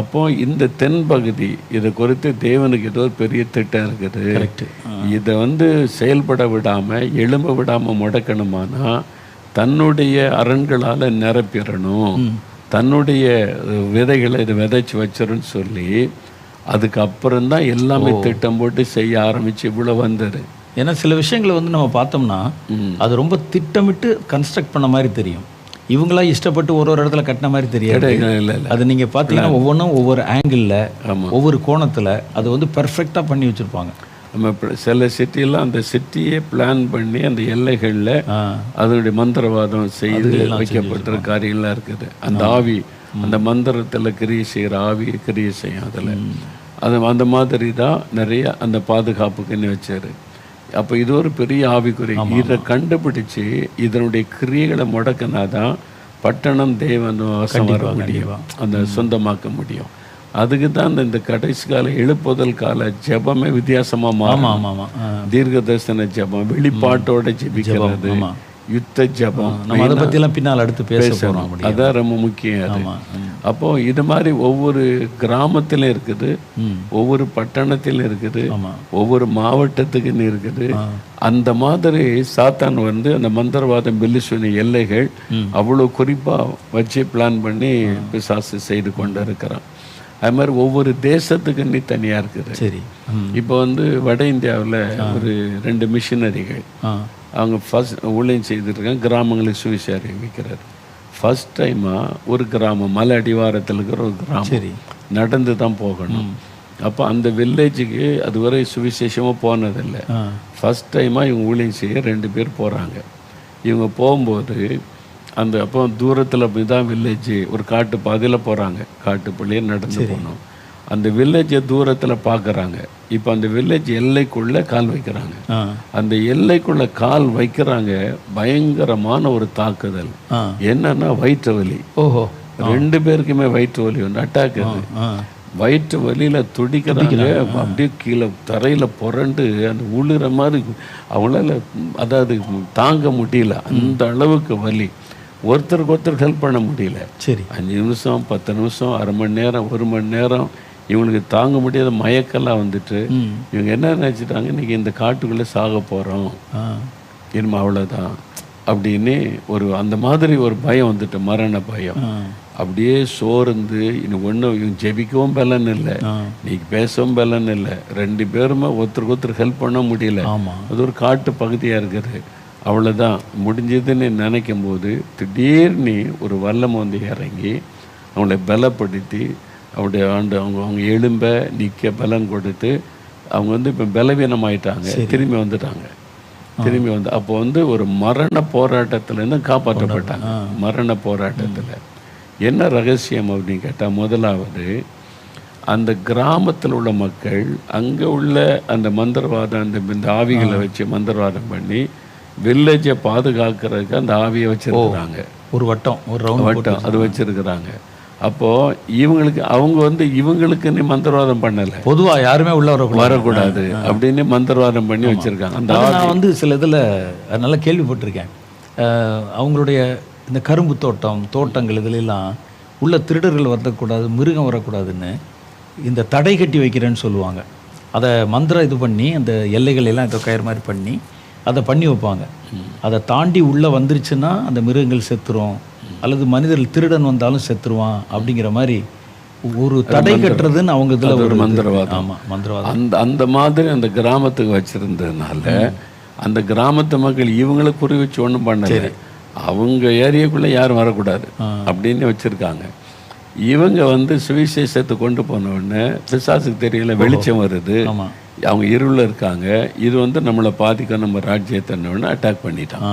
அப்போது இந்த தென் பகுதி இதை குறித்து தேவனுக்கு ஏதோ ஒரு பெரிய திட்டம் இருக்குது. இதை வந்து செயல்பட விடாமல் எழும்ப விடாமல் முடக்கணுமானா தன்னுடைய அரண்களால் நிரப்பிடணும், தன்னுடைய விதைகளை இதை விதைச்சி வச்சிருன்னு சொல்லி அதுக்கப்புறம்தான் எல்லாமே திட்டம் போட்டு செய்ய ஆரம்பித்து இவ்வளோ வந்தது. ஏன்னா சில விஷயங்களை வந்து நம்ம பார்த்தோம்னா அது ரொம்ப திட்டமிட்டு கன்ஸ்ட்ரக்ட் பண்ண மாதிரி தெரியும். இவங்களா இஷ்டப்பட்டு ஒரு இடத்துல கட்டின மாதிரி தெரியாது. இல்லை அது நீங்கள் பார்த்தீங்கன்னா ஒவ்வொன்றும் ஒவ்வொரு ஆங்கிளில் ஒவ்வொரு கோணத்தில் அது வந்து பெர்ஃபெக்டாக பண்ணி வச்சுருப்பாங்க. நம்ம சில சிட்டியெல்லாம் அந்த சிட்டியே பிளான் பண்ணி அந்த எல்லைகளில் அதனுடைய மந்திரவாதம் செய்து வைக்கப்பட்ட காரியங்கள்லாம் இருக்குது. அந்த ஆவி அந்த மந்திரத்தில் கிரியை செய்கிற ஆவி கிரியை செய்யும். அது அந்த மாதிரி தான் நிறைய அந்த பாதுகாப்புக்குன்னு வச்சார். அப்போ இது ஒரு பெரிய ஆவிக்குறி. இதை கண்டுபிடிச்சு இதனுடைய கிரியைகளை முடக்கினாதான் பட்டணம் தேவன் வாசம் வர முடியும், அந்த சொந்தமாக்க முடியும். அதுக்கு தான் இந்த கடைசி கால எழுப்புதல் கால ஜெபமே வித்தியாசமாக மாறும். தீர்க்க தரிசன ஜெபம், வெளிப்பாட்டோட ஜெபிக்கிறது, யுத்த ஜெபம், நம்ம அதை பற்றிலாம் பின்னால் அடுத்து பேசணும். அதான் ரொம்ப முக்கியம். அப்போ இது மாதிரி ஒவ்வொரு கிராமத்திலும் இருக்குது, ஒவ்வொரு பட்டணத்திலும் இருக்குது, ஒவ்வொரு மாவட்டத்துக்குன்னு இருக்குது. அந்த மாதிரி சாத்தான் வந்து அந்த மந்திரவாதம் பெல்லிசுனி எல்லைகள் அவ்வளோ குறிப்பாக வச்சு பிளான் பண்ணி பிசாசு செய்து கொண்டு இருக்கிறான். அது மாதிரி ஒவ்வொரு தேசத்துக்குன்னு தனியாக இருக்குது. சரி, இப்போ வந்து வட இந்தியாவில் ஒரு 2 மிஷினரிகள் அவங்க ஃபஸ்ட் ஊழியம் செய்துருக்காங்க, கிராமங்களுக்கு சுவிசேஷம் அறிவிக்கிறார். ஃபஸ்ட் டைமாக ஒரு கிராமம் மலை அடிவாரத்தில் இருக்கிற ஒரு கிராமம் நடந்து தான் போகணும். அப்போ அந்த வில்லேஜுக்கு அதுவரை சுவிசேஷமாக போனதில்லை. ஃபஸ்ட் டைமாக இவங்க ஊழியம் செய்ய 2 பேர் போகிறாங்க. இவங்க போகும்போது அந்த அப்போ தூரத்தில் போய் தான் வில்லேஜ், ஒரு காட்டு பாதையில் போகிறாங்க, காட்டுப்பள்ளியே நடந்து போகணும். அந்த வில்லேஜை தூரத்தில் பார்க்குறாங்க. இப்போ அந்த வில்லேஜ் எல்லைக்குள்ளே கால் வைக்கிறாங்க. அந்த எல்லைக்குள்ளே கால் வைக்கிறாங்க. பயங்கரமான ஒரு தாக்குதல். என்னன்னா வயிற்று வலி. 2 பேருக்குமே வயிற்று வலி வந்து அட்டாக். வயிற்று வலியில் துடிக்கிறாங்க. அப்படியே கீழே தரையில் புரண்டு அந்த உளுற மாதிரி அவங்களால அதாவது தாங்க முடியல. அந்த அளவுக்கு வலி. ஒருத்தருக்கு ஒருத்தர் ஹெல்ப் பண்ண முடியல. 5 நிமிஷம் 10 நிமிஷம், அரை மணி நேரம், 1 மணி நேரம் இவங்களுக்கு தாங்க முடியாத மயக்கெல்லாம் வந்துட்டு இவங்க என்ன நினச்சிட்டாங்க, இன்றைக்கி இந்த காட்டுக்குள்ளே சாக போகிறோம், இனிமே அவ்வளோதான் அப்படின்னு ஒரு அந்த மாதிரி ஒரு பயம் வந்துட்டு, மரண பயம். அப்படியே சோர்ந்து இன்னும் ஒன்றும் இவங்க ஜெபிக்கவும் பலன் இல்லை, இன்னைக்கு பேசவும் பலன் இல்லை. 2 பேருமே ஒருத்தருக்கு ஒருத்தர் ஹெல்ப் பண்ண முடியல. அது ஒரு காட்டு பகுதியாக இருக்குது. அவ்வளோதான் முடிஞ்சதுன்னு நினைக்கும் போது திடீர்னு ஒரு வல்லம் வந்து இறங்கி அவங்கள பலப்படுத்தி அவருடைய அவங்க எலும்ப நிற்க பலம் கொடுத்து அவங்க வந்து இப்போ பலவீனமாயிட்டாங்க. திரும்பி வந்துட்டாங்க. திரும்பி வந்து அப்போ வந்து ஒரு மரண போராட்டத்திலேருந்து காப்பாற்றப்பட்டாங்க. மரண போராட்டத்தில் என்ன ரகசியம் அப்படின்னு கேட்டால், முதலாவது அந்த கிராமத்தில் உள்ள மக்கள் அங்கே உள்ள அந்த மந்திரவாதம் இந்த ஆவிகளை வச்சு மந்திரவாதம் பண்ணி வில்லேஜை பாதுகாக்கிறதுக்கு அந்த ஆவியை வச்சுருக்குறாங்க. ஒரு வட்டம் அது வச்சுருக்குறாங்க. அப்போது இவங்களுக்கு அவங்க வந்து இவங்களுக்கு மந்திரவாதம் பண்ணலை, பொதுவாக யாருமே உள்ள வரக்கூடாது அப்படின்னு மந்திரவாதம் பண்ணி வச்சுருக்காங்க. அந்த நான் வந்து சில இதில் நல்லா கேள்விப்பட்டிருக்கேன். அவங்களுடைய இந்த கரும்பு தோட்டங்கள் இதிலெல்லாம் உள்ள திருடர்கள் வரக்கூடாது, மிருகம் வரக்கூடாதுன்னு இந்த தடை கட்டி வைக்கிறேன்னு சொல்லுவாங்க. அதை மந்திரம் இது பண்ணி அந்த எல்லைகள் எல்லாம் இதை கயிறு மாதிரி பண்ணி அதை பண்ணி வைப்பாங்க. அதை தாண்டி உள்ளே வந்துருச்சுன்னா அந்த மிருகங்கள் செத்துரும், அல்லது மனிதர்கள் திருடன் வந்தாலும் செத்துருவான் அப்படிங்கிற மாதிரி ஒரு தடை கட்டுறதுன்னு அவங்க இதில் ஒரு மந்திரவாதம். ஆமாம், மந்திரவாதம். அந்த மாதிரி அந்த கிராமத்துக்கு வச்சுருந்ததுனால அந்த கிராமத்து மக்கள் இவங்களை குறி வச்சு ஒன்றும் பண்ணல, அவங்க ஏரியாக்குள்ளே யாரும் வரக்கூடாது அப்படின்னு வச்சுருக்காங்க. இவங்க வந்து சுவிசேஷத்தை கொண்டு போன உடனே பிசாசுக்கு தெரியல, வெளிச்சம் வருது, அவங்க இருளில் இருக்காங்க, இது வந்து நம்மளை பாதிக்க நம்ம ராஜ்யத்தை அட்டாக் பண்ணிட்டான்.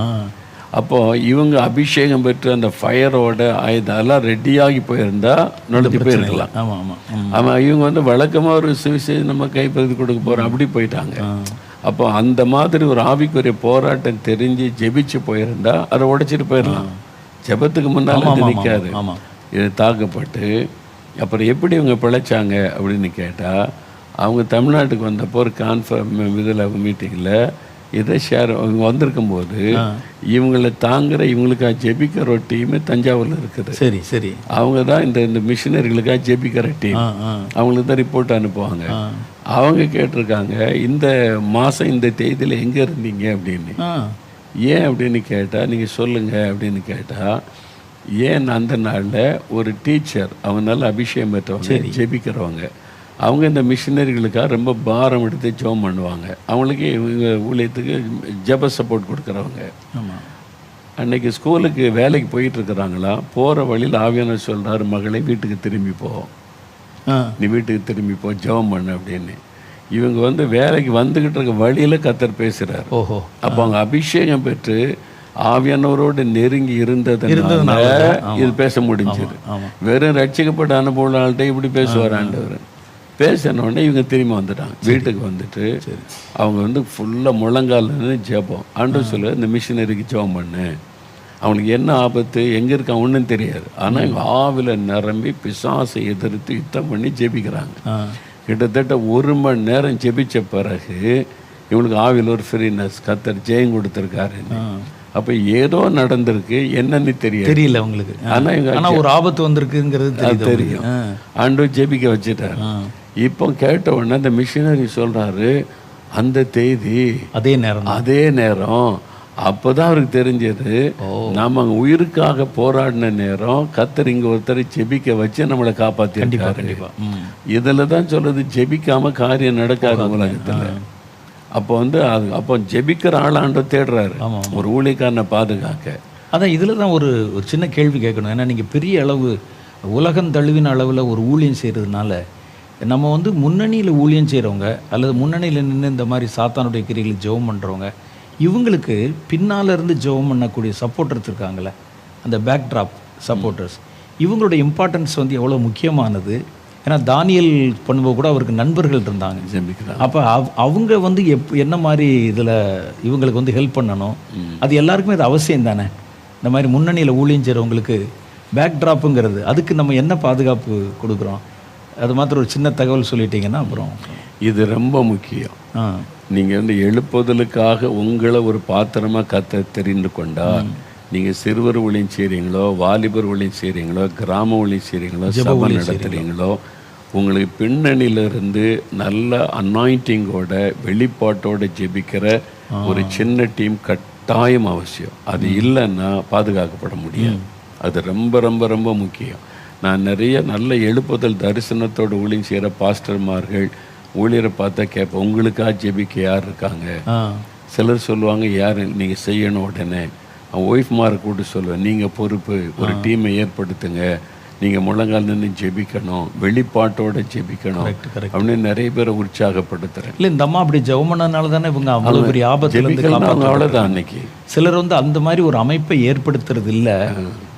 அப்போது இவங்க அபிஷேகம் பெற்று அந்த ஃபயரோட ஆயுதம் ரெடியாகி போயிருந்தா நுழைஞ்சு போயிருக்கலாம். ஆமாம், இவங்க வந்து வழக்கமாக ஒரு சுவிசேஷம் நம்ம கைப்பற்றி கொடுக்க போகிறோம் அப்படி போயிட்டாங்க. அப்போ அந்த மாதிரி ஒரு ஆவிக்குரிய போராட்டம் தெரிஞ்சு ஜெபிச்சு போயிருந்தா அதை உடைச்சிட்டு போயிடலாம். ஜெபத்துக்கு முன்னால் நிற்காது. இது தாக்கப்பட்டு அப்புறம் எப்படி இவங்க பிழைச்சாங்க அப்படின்னு கேட்டால், அவங்க தமிழ்நாட்டுக்கு வந்தப்போ ஒரு இதில் மீட்டிங்கில் இதை அவங்க வந்திருக்கும்போது இவங்களை தாங்குகிற இவங்களுக்காக ஜெபிக்கிற ஒரு டீமு தஞ்சாவூரில் இருக்குது. சரி அவங்க தான் இந்த மிஷினரிகளுக்காக ஜெபிக்கிற டீம். அவங்களுக்கு தான் ரிப்போர்ட் அனுப்புவாங்க. அவங்க கேட்டிருக்காங்க, இந்த மாதம் இந்த தேதியில் எங்கே இருந்தீங்க அப்படின்னு. ஏன் அப்படின்னு கேட்டால், நீங்கள் சொல்லுங்கள் அப்படின்னு கேட்டால், ஏன் அந்த நாளில் ஒரு டீச்சர் அவங்களால அபிஷேகம் பெற்றவங்க ஜெபிக்கிறவங்க அவங்க இந்த மிஷினரிகளுக்காக ரொம்ப பாரம் எடுத்து ஜெபம் பண்ணுவாங்க. அவங்களுக்கு இவங்க ஊழியத்துக்கு ஜெப சப்போர்ட் கொடுக்குறவங்க. ஆமாம். அன்னைக்கு ஸ்கூலுக்கு வேலைக்கு போயிட்டுருக்குறாங்களா, போகிற வழியில் ஆவியானவர் சொல்கிறாரு, மகளே வீட்டுக்கு திரும்பி போ, நீ வீட்டுக்கு திரும்பி போ, ஜெபம் பண்ணு அப்படின்னு. இவங்க வந்து வேலைக்கு வந்துக்கிட்டு இருக்க வழியில் கர்த்தர் பேசுகிறார். ஓஹோ. அப்போ அவங்க அபிஷேகம் பெற்று ஆவியானவரோடு நெருங்கி இருந்ததுனால இது பேச முடிஞ்சது. வெறும் ரட்சிக்கப்பட்ட அனுபவங்கள்ட்ட இப்படி பேசுவார் ஆண்டவர். பேசினோடனே இவங்க திரும்பி வந்துட்டாங்க. வீட்டுக்கு வந்துட்டு அவங்க வந்து ஃபுல்லாக முழங்கால்னு ஜெபம். ஆண்டவர் சொல்ல இந்த மிஷினரிக்கு ஜெபம் பண்ணு, அவனுக்கு என்ன ஆபத்து எங்கே இருக்கான் ஒன்றும் தெரியாது. ஆனால் இவங்க ஆவில நிரம்பி பிசாசை எதிர்த்து யுத்தம் பண்ணி ஜெபிக்கிறாங்க. கிட்டத்தட்ட 1 மணி நேரம் ஜெபிச்ச பிறகு இவங்களுக்கு ஆவியில் ஒரு ஃப்ரீனஸ், கர்த்தர் ஜெயம் கொடுத்துருக்காரு. அப்போ ஏதோ நடந்திருக்கு, என்னன்னு தெரியல உங்களுக்கு. ஆனால் ஒரு ஆபத்து வந்திருக்குங்கிறது தெரியும். ஆண்டவர் ஜெபிக்க வச்சுட்டார். இப்போ கேட்ட உடனே அந்த மிஷினரி சொல்றாரு, அந்த தேதி அதே நேரம் அப்போதான் அவருக்கு தெரிஞ்சது, நாம அங்கே உயிருக்காக போராடின நேரம் கர்த்தர் இங்கே ஒருத்தரை ஜெபிக்க வச்சு நம்மளை காப்பாற்றிருக்காரு. இதில் தான் சொல்றது, ஜெபிக்காம காரியம் நடக்காது உலகத்தில். அப்போ வந்து அப்போ ஜெபிக்கிற ஆளாண்ட தேடுறாரு ஒரு ஊழியக்காரனை பாதுகாக்க. அதான் இதில் தான் ஒரு சின்ன கேள்வி கேட்கணும். ஏன்னா நீங்கள் பெரிய அளவு உலகம் தழுவின அளவில் ஒரு ஊழியம் செய்கிறதுனால நம்ம வந்து முன்னணியில் ஊழியம் செய்கிறவங்க அல்லது முன்னணியில் நின்று இந்த மாதிரி சாத்தானுடைய கிரிகளுக்கு ஜெபம் பண்ணுறவங்க, இவங்களுக்கு பின்னால் இருந்து ஜெபம் பண்ணக்கூடிய சப்போர்ட்டர்ஸ் இருக்காங்களே, அந்த பேக்ட்ராப் சப்போர்ட்டர்ஸ், இவங்களுடைய இம்பார்ட்டன்ஸ் வந்து எவ்வளோ முக்கியமானது. ஏன்னா தானியல் பண்ணும்போது கூட அவருக்கு நண்பர்கள் இருந்தாங்க. அப்போ அவங்க வந்து என்ன மாதிரி இதில் இவங்களுக்கு வந்து ஹெல்ப் பண்ணணும், அது எல்லாருக்குமே அது அவசியம் தானே. இந்த மாதிரி முன்னணியில் ஊழியம் செய்கிறவங்களுக்கு பேக்ட்ராப்புங்கிறது, அதுக்கு நம்ம என்ன பாதுகாப்பு கொடுக்குறோம், அது மாத்திரம் ஒரு சின்ன தகவல் சொல்லிட்டீங்கன்னா அப்புறம். இது ரொம்ப முக்கியம். நீங்கள் வந்து எழுப்புதலுக்காக உங்களை ஒரு பாத்திரமாக கர்த்தர் தெரிந்து கொண்டால், நீங்கள் சிறுவர் ஊழியம் செய்கிறீங்களோ, வாலிபர் ஊழியம் செய்கிறீங்களோ, கிராம ஊழியம் செய்கிறீங்களோ, சபை நடத்துகிறீங்களோ, உங்களுக்கு பின்னணியிலிருந்து நல்ல அனாயிண்டிங்கோட வெளிப்பாட்டோட ஜெபிக்கிற ஒரு சின்ன டீம் கட்டாயம் அவசியம். அது இல்லைன்னா பாதுகாக்கப்பட முடியாது. அது ரொம்ப ரொம்ப ரொம்ப முக்கியம். நான் நிறைய நல்ல எழுப்புதல் தரிசனத்தோடு ஊழியம் செய்கிற பாஸ்டர்மார்கள் ஊழியரை பார்த்தா கேட்பேன், உங்களுக்காக ஜெபிக்க யார் இருக்காங்க? சிலர் சொல்லுவாங்க, யார் நீங்கள் செய்யணும். உடனே ஒய்ஃப் மாரை கூப்பிட்டு சொல்லுவேன், நீங்கள் பொறுப்பு, ஒரு டீமை ஏற்படுத்துங்க, நீங்கள் முழங்கால் நின்று ஜெபிக்கணும், வெளிப்பாட்டோட ஜெபிக்கணும் அப்படின்னு நிறைய பேரை உற்சாகப்படுத்துகிறேன். இல்லை, இந்த அம்மா அப்படி ஜெபம் பண்ணனால தானே இவங்க அவ்வளோ பெரிய ஆபத்து. அவ்வளோதான். அன்னைக்கு சிலர் வந்து அந்த மாதிரி ஒரு அமைப்பை ஏற்படுத்துறது இல்லை,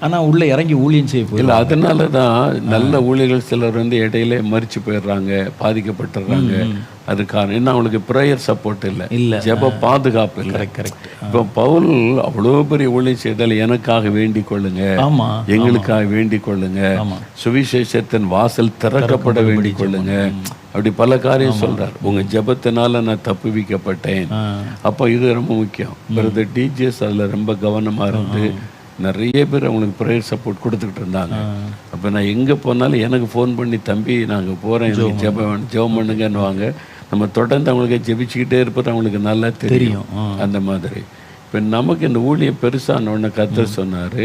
ஆனால் உள்ளே இறங்கி ஊழியம் செய்ய போயிடல. இல்லை, அதனால தான் நல்ல ஊழியர்கள் சிலர் வந்து இடையில மறிச்சு போயிடுறாங்க, பாதிக்கப்பட்டுறாங்க. அதுக்கான என்ன, அவங்களுக்கு ப்ரேயர் சப்போர்ட் இல்லை, ஜெப பாதுகாப்பு இல்லை. கரெக்ட். இப்போ பவுல் அவ்வளோ பெரிய ஊழியம் செய்தால் எனக்காக வேண்டிக் கொள்ளுங்க, எங்களுக்காக வேண்டிக் கொள்ளுங்க, சுவிசேஷத்தின் வாசல் திறக்கப்பட வேண்டிக் கொள்ளுங்க, அப்படி பல காரியம் சொல்றார். உங்க ஜெபத்தினால நான் தப்புவிக்கப்பட்டேன். அப்போ இது ரொம்ப முக்கியம். பிரதர் டிஜிஎஸ் அதில் ரொம்ப கவனமாக இருந்து நிறைய பேர் அவங்களுக்கு ப்ரேயர் சப்போர்ட் கொடுத்துக்கிட்டு இருந்தாங்க. அப்போ நான் எங்கே போனாலும் எனக்கு ஃபோன் பண்ணி, தம்பி நாங்கள் போகிறேன், எனக்கு ஜெபம் பண்ணுங்கன்னுவாங்க. நம்ம தொடர்ந்து அவங்களுக்கு ஜெபிச்சுக்கிட்டே இருப்பது அவங்களுக்கு நல்லா தெரியும். அந்த மாதிரி இப்போ நமக்கு இந்த ஊழியம் பெருசான உடனே கர்த்தர் சொன்னார்,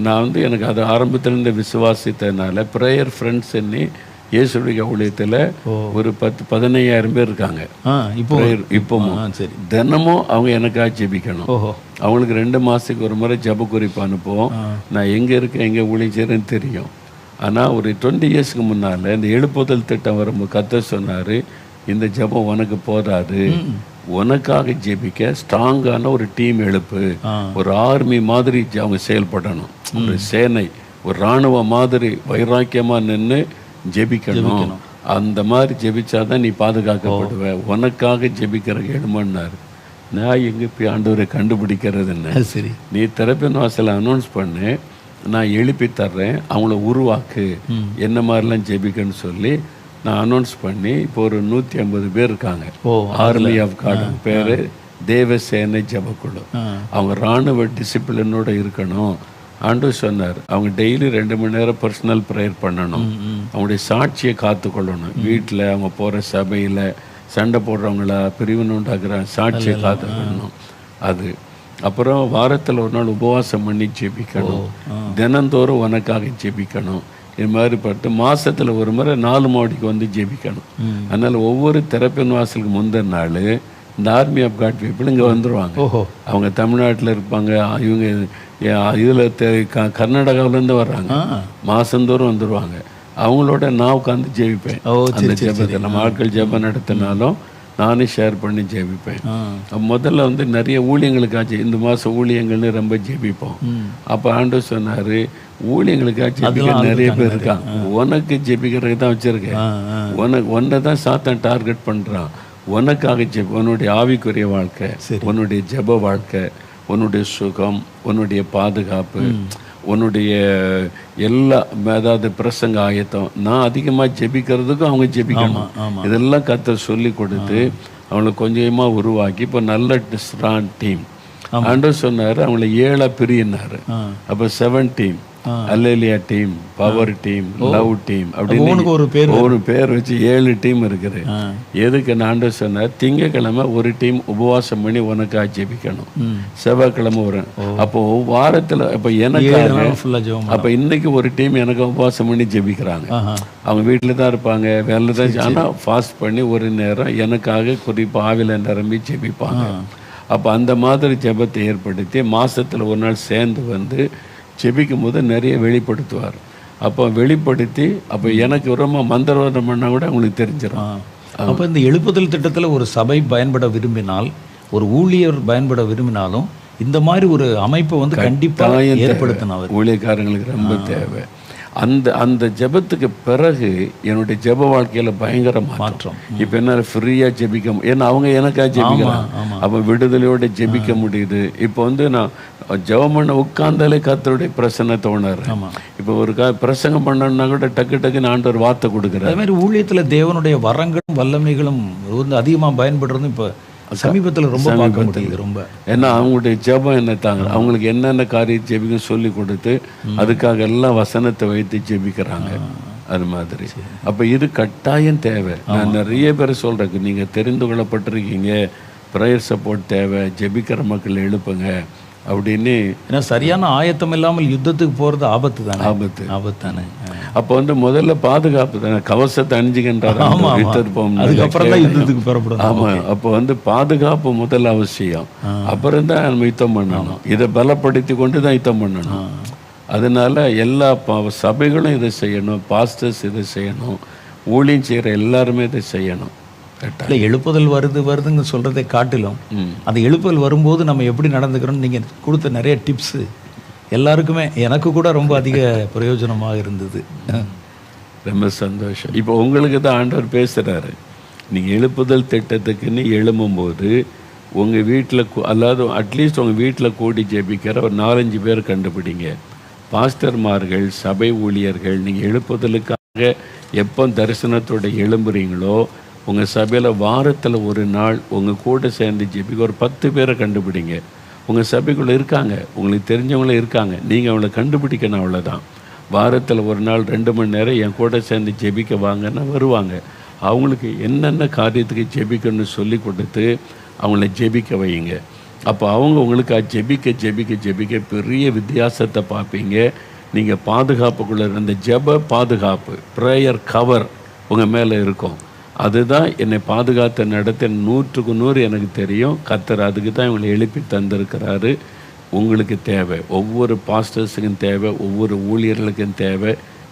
நான் வந்து எனக்கு அது ஆரம்பத்திலிருந்து விசுவாசித்ததுனால ப்ரேயர் ஃப்ரெண்ட்ஸ் என்னி இயேசுடைய ஊழியத்தில் ஒரு 10-15,000 பேர் இருக்காங்க. இப்போவும் சரி, தினமும் அவங்க எனக்காக ஜெபிக்கணும். அவங்களுக்கு 2 மாதத்துக்கு ஒரு முறை ஜெப குறிப்பு அனுப்புவோம். நான் எங்கே இருக்கேன், எங்கே ஊழியம் செய்கிறேன்னு தெரியும். ஆனால் ஒரு 20 இயர்ஸ்க்கு முன்னால் இந்த எழுப்புதல் திட்டம் வரும்போது கர்த்தர் சொன்னார், இந்த ஜெபம் உனக்கு போதாது, உனக்காக ஜெபிக்க ஸ்ட்ராங்கான ஒரு டீம் எழுப்பு, ஒரு ஆர்மி மாதிரி அவங்க செயல்படணும், ஒரு சேனை, ஒரு இராணுவ மாதிரி வைராக்கியமாக நின்று ஜெபிக்கணும். அந்த மாதிரி ஜெபிச்சாதான் நீ பாதுகாக்கப்படுவ, உனக்காக ஜெபிக்கிற எழுமன்னாரு. நான் எங்கே போய் ஆண்டவரை கண்டுபிடிக்கிறது என்ன? சரி, நீ திறப்பின் வாசலை அனௌன்ஸ் பண்ணு, நான் எழுப்பி தர்றேன், அவங்கள உருவாக்கு, என்ன மாதிரிலாம் ஜெபிக்கன்னு சொல்லி நான் அனௌன்ஸ் பண்ணி இப்போ ஒரு 150 பேர் இருக்காங்க. ஆர்மி ஆஃப் காட் பேர் தேவசேனை ஜெபக்குழு. அவங்க இராணுவ டிசிப்ளினோட இருக்கணும். ஆண்டவர் சொன்னார், அவங்க டெய்லி 2 மணி நேரம் பர்சனல் ப்ரேயர் பண்ணணும், அவங்களுடைய சாட்சியை காத்துக்கொள்ளணும். வீட்டில் அவங்க போகிற சபையில் சண்டை போடுறவங்கள பிரிவினை உண்டாக்குற சாட்சியை காத்துக்கொள்ளணும். அது அப்புறம் வாரத்தில் ஒரு நாள் உபவாசம் பண்ணி ஜெபிக்கணும், தினந்தோறும் உனக்காக ஜெபிக்கணும். இது மாதிரி பட்டு மாதத்தில் ஒரு முறை 4 மாடிக்கு வந்து ஜெபிக்கணும். அதனால் ஒவ்வொரு திறப்பின் வாசலுக்கு முந்தின நாள் இந்த ஆர்மி ஆஃப் காட் பீப்புள் இங்கே வந்துடுவாங்க. அவங்க தமிழ்நாட்டில் இருப்பாங்க, இவங்க இதில் கர்நாடகாவிலேருந்து வர்றாங்க, மாதந்தோறும் வந்துடுவாங்க. அவங்களோட நான் உட்காந்து ஜெபிப்பேன். அந்த ஜெபத்தை நம்ம ஆட்கள் ஜெபம் நடத்தினாலும் நானே ஷேர் பண்ணி ஜெபிப்பேன். முதல்ல வந்து நிறைய ஊழியங்களுக்காச்சு இந்த மாதம் ஊழியங்கள்னு ரொம்ப ஜெபிப்போம். அப்போ ஆண்டவர் சொன்னார், ஊழியங்களுக்காக ஜெபிக்க நிறைய பேர் இருக்காங்க, உனக்கு ஜெபிக்கிறதுக்கு தான் வச்சுருக்கேன். ஒன்றை தான் சாத்தான் டார்கெட் பண்ணுறான். உனக்காக உன்னுடைய ஆவிக்குரிய வாழ்க்கை, உன்னுடைய ஜெப வாழ்க்கை, உன்னுடைய சுகம், உன்னுடைய பாதுகாப்பு, உன்னுடைய எல்லா அதாவது பிரசங்க ஆயத்தம், நான் அதிகமாக ஜெபிக்கிறதுக்கும் அவங்க ஜெபிக்கணும். இதெல்லாம் கர்த்தர் சொல்லி கொடுத்து அவங்களை கொஞ்சமாக உருவாக்கி இப்போ நல்ல ஸ்ட்ராங் டீம். ஆண்டவர் சொன்னார் அவங்கள 7 பிரியினார். அப்போ 7 team, hallelujah team, power team, love team அப்படின்னு ஒரு பேர் வச்சு 7 டீம் இருக்குது. எதுக்கு ஆண்டவர் சொன்னார், திங்கக்கிழமை ஒரு டீம் உபவாசம் பண்ணி உனக்காக ஜெபிக்கணும், செவ்வாய்க்கிழமை வரும். அப்போ வாரத்தில் இப்போ எனக்காக அப்போ இன்னைக்கு ஒரு டீம் எனக்கு உபவாசம் பண்ணி ஜெபிக்கிறாங்க. அவங்க வீட்டில் தான் இருப்பாங்க, வேலை தான், ஆனால் ஃபாஸ்ட் பண்ணி ஒரு நேரம் எனக்காக குறிப்பாக ஆவில நிரம்பி ஜெபிப்பாங்க. அப்போ அந்த மாதிரி ஜெபத்தை ஏற்படுத்தி மாதத்தில் ஒரு நாள் சேர்ந்து வந்து ஜெபிக்கும் போது நிறைய வெளிப்படுத்துவார். அப்போ வெளிப்படுத்தி அப்போ எனக்கு ரொம்ப மந்திரவாதம் பண்ணால் கூட அவங்களுக்கு தெரிஞ்சிடும். அப்போ இந்த எழுப்புதல் திட்டத்தில் ஒரு சபை பயன்பட விரும்பினால், ஒரு ஊழியர் பயன்பட விரும்பினாலும் இந்த மாதிரி ஒரு அமைப்பை வந்து கண்டிப்பாக ஏற்படுத்தினார். ஊழியக்காரங்களுக்கு ரொம்ப தேவை. அந்த ஜெபத்துக்கு பிறகு என்னுடைய ஜெப வாழ்க்கையில் பயங்கர மாற்றம். இப்போ என்ன ஃப்ரீயாக ஜெபிக்க, ஏன்னா அவங்க எனக்காக ஜெபிக்கலாம், அப்போ விடுதலையோடு ஜெபிக்க முடியுது. இப்போ வந்து நான் ஜெபம் பண்ண உட்கார்ந்தாலே கர்த்தருடைய பிரசன்னத்தை உணர்றேன். இப்போ ஒரு பிரசங்கம் பண்ணணும்னா கூட டக்கு டக்குன்னு ஆண்டவர் வார்த்தை கொடுக்குறாரு. அதே மாதிரி ஊழியத்தில் தேவனுடைய வரங்களும் வல்லமைகளும் வந்து அதிகமாக பயன்படுறதும் இப்போ சமீபத்தில் ரொம்ப பார்க்க முடியுது. ரொம்ப ஏன்னா அவங்களுடைய ஜெபம் என்ன தாங்க, அவங்களுக்கு என்னென்ன காரியம் ஜெபிக்க சொல்லி கொடுத்து அதுக்காக எல்லாம் வசனத்தை வைத்து ஜெபிக்கிறாங்க. அது மாதிரி அப்போ இது கட்டாயம் தேவை. நான் நிறைய பேர் சொல்கிறேன், நீங்கள் தெரிந்து கொள்ளப்பட்டிருக்கீங்க, ப்ரேயர் சப்போர்ட் தேவை, ஜெபிக்கிற மக்கள் எழுப்புங்க அப்படின்னு. ஏன்னா சரியான ஆயத்தம் இல்லாமல் யுத்தத்துக்கு போகிறது ஆபத்து தானே. ஆபத்து தானே. அப்போ வந்து முதல்ல பாதுகாப்பு தானே, கவசத்தை அணிஞ்சுக்கின்றாரு. யுத்தத்துக்கு புறப்படும். ஆமாம், அப்போ வந்து பாதுகாப்பு முதல் அவசியம். அப்புறம் தான் நம்ம யுத்தம் பண்ணணும். இதை பலப்படுத்தி கொண்டு தான் யுத்தம் பண்ணணும். அதனால எல்லா சபைகளும் இதை செய்யணும், பாஸ்டர்ஸ் இதை செய்யணும், ஊழியம் செய்கிற எல்லாருமே இதை செய்யணும். இல்லை, எழுப்புதல் வருதுங்க சொல்கிறதை காட்டிலும் அந்த எழுப்புதல் வரும்போது நம்ம எப்படி நடந்துக்கிறோம்னு நீங்கள் கொடுத்த நிறைய டிப்ஸு எல்லாருக்குமே, எனக்கு கூட ரொம்ப அதிக பிரயோஜனமாக இருந்தது. ரொம்ப சந்தோஷம். இப்போ உங்களுக்கு தான் ஆண்டவர் பேசுகிறாரு. நீங்கள் எழுப்புதல் திட்டத்துக்குன்னு எழும்பும்போது உங்கள் வீட்டில் அதாவது அட்லீஸ்ட் உங்கள் வீட்டில் கூடி ஜெபிக்கிற ஒரு 4-5 பேர் கண்டுபிடிங்க. பாஸ்டர்மார்கள், சபை ஊழியர்கள், நீங்கள் எழுப்புதலுக்காக எப்போ தரிசனத்தோட எழும்புறீங்களோ உங்கள் சபையில் வாரத்தில் ஒரு நாள் உங்கள் கூட சேர்ந்து ஜெபிக்க ஒரு 10 பேரை கண்டுபிடிங்க. உங்கள் சபைக்குள்ளே இருக்காங்க, உங்களுக்கு தெரிஞ்சவங்களும் இருக்காங்க, நீங்கள் அவங்கள கண்டுபிடிக்கணும். அவ்வளோதான். வாரத்தில் ஒரு நாள் 2 மணி நேரம் என் கூட சேர்ந்து ஜெபிக்க வாங்கன்னா வருவாங்க. அவங்களுக்கு என்னென்ன காரியத்துக்கு ஜெபிக்கணும்னு சொல்லி கொடுத்து அவங்கள ஜெபிக்க வைங்க. அப்போ அவங்க உங்களுக்கு ஜெபிக்க ஜெபிக்க ஜெபிக்க பெரிய வித்தியாசத்தை பார்ப்பீங்க. நீங்கள் பாதுகாப்புக்குள்ளே இருந்த ஜெப பாதுகாப்பு, ப்ரேயர் கவர் உங்கள் மேலே இருக்கும். அதுதான் என்னை பாதுகாத்த நடத்த 100க்கு 100 எனக்கு தெரியும். கர்த்தர் அதுக்கு தான் இவங்களை எழுப்பி தந்திருக்கிறாரு. உங்களுக்கு தேவை, ஒவ்வொரு பாஸ்டர்ஸுக்கும் தேவை, ஒவ்வொரு ஊழியர்களுக்கும் தேவை.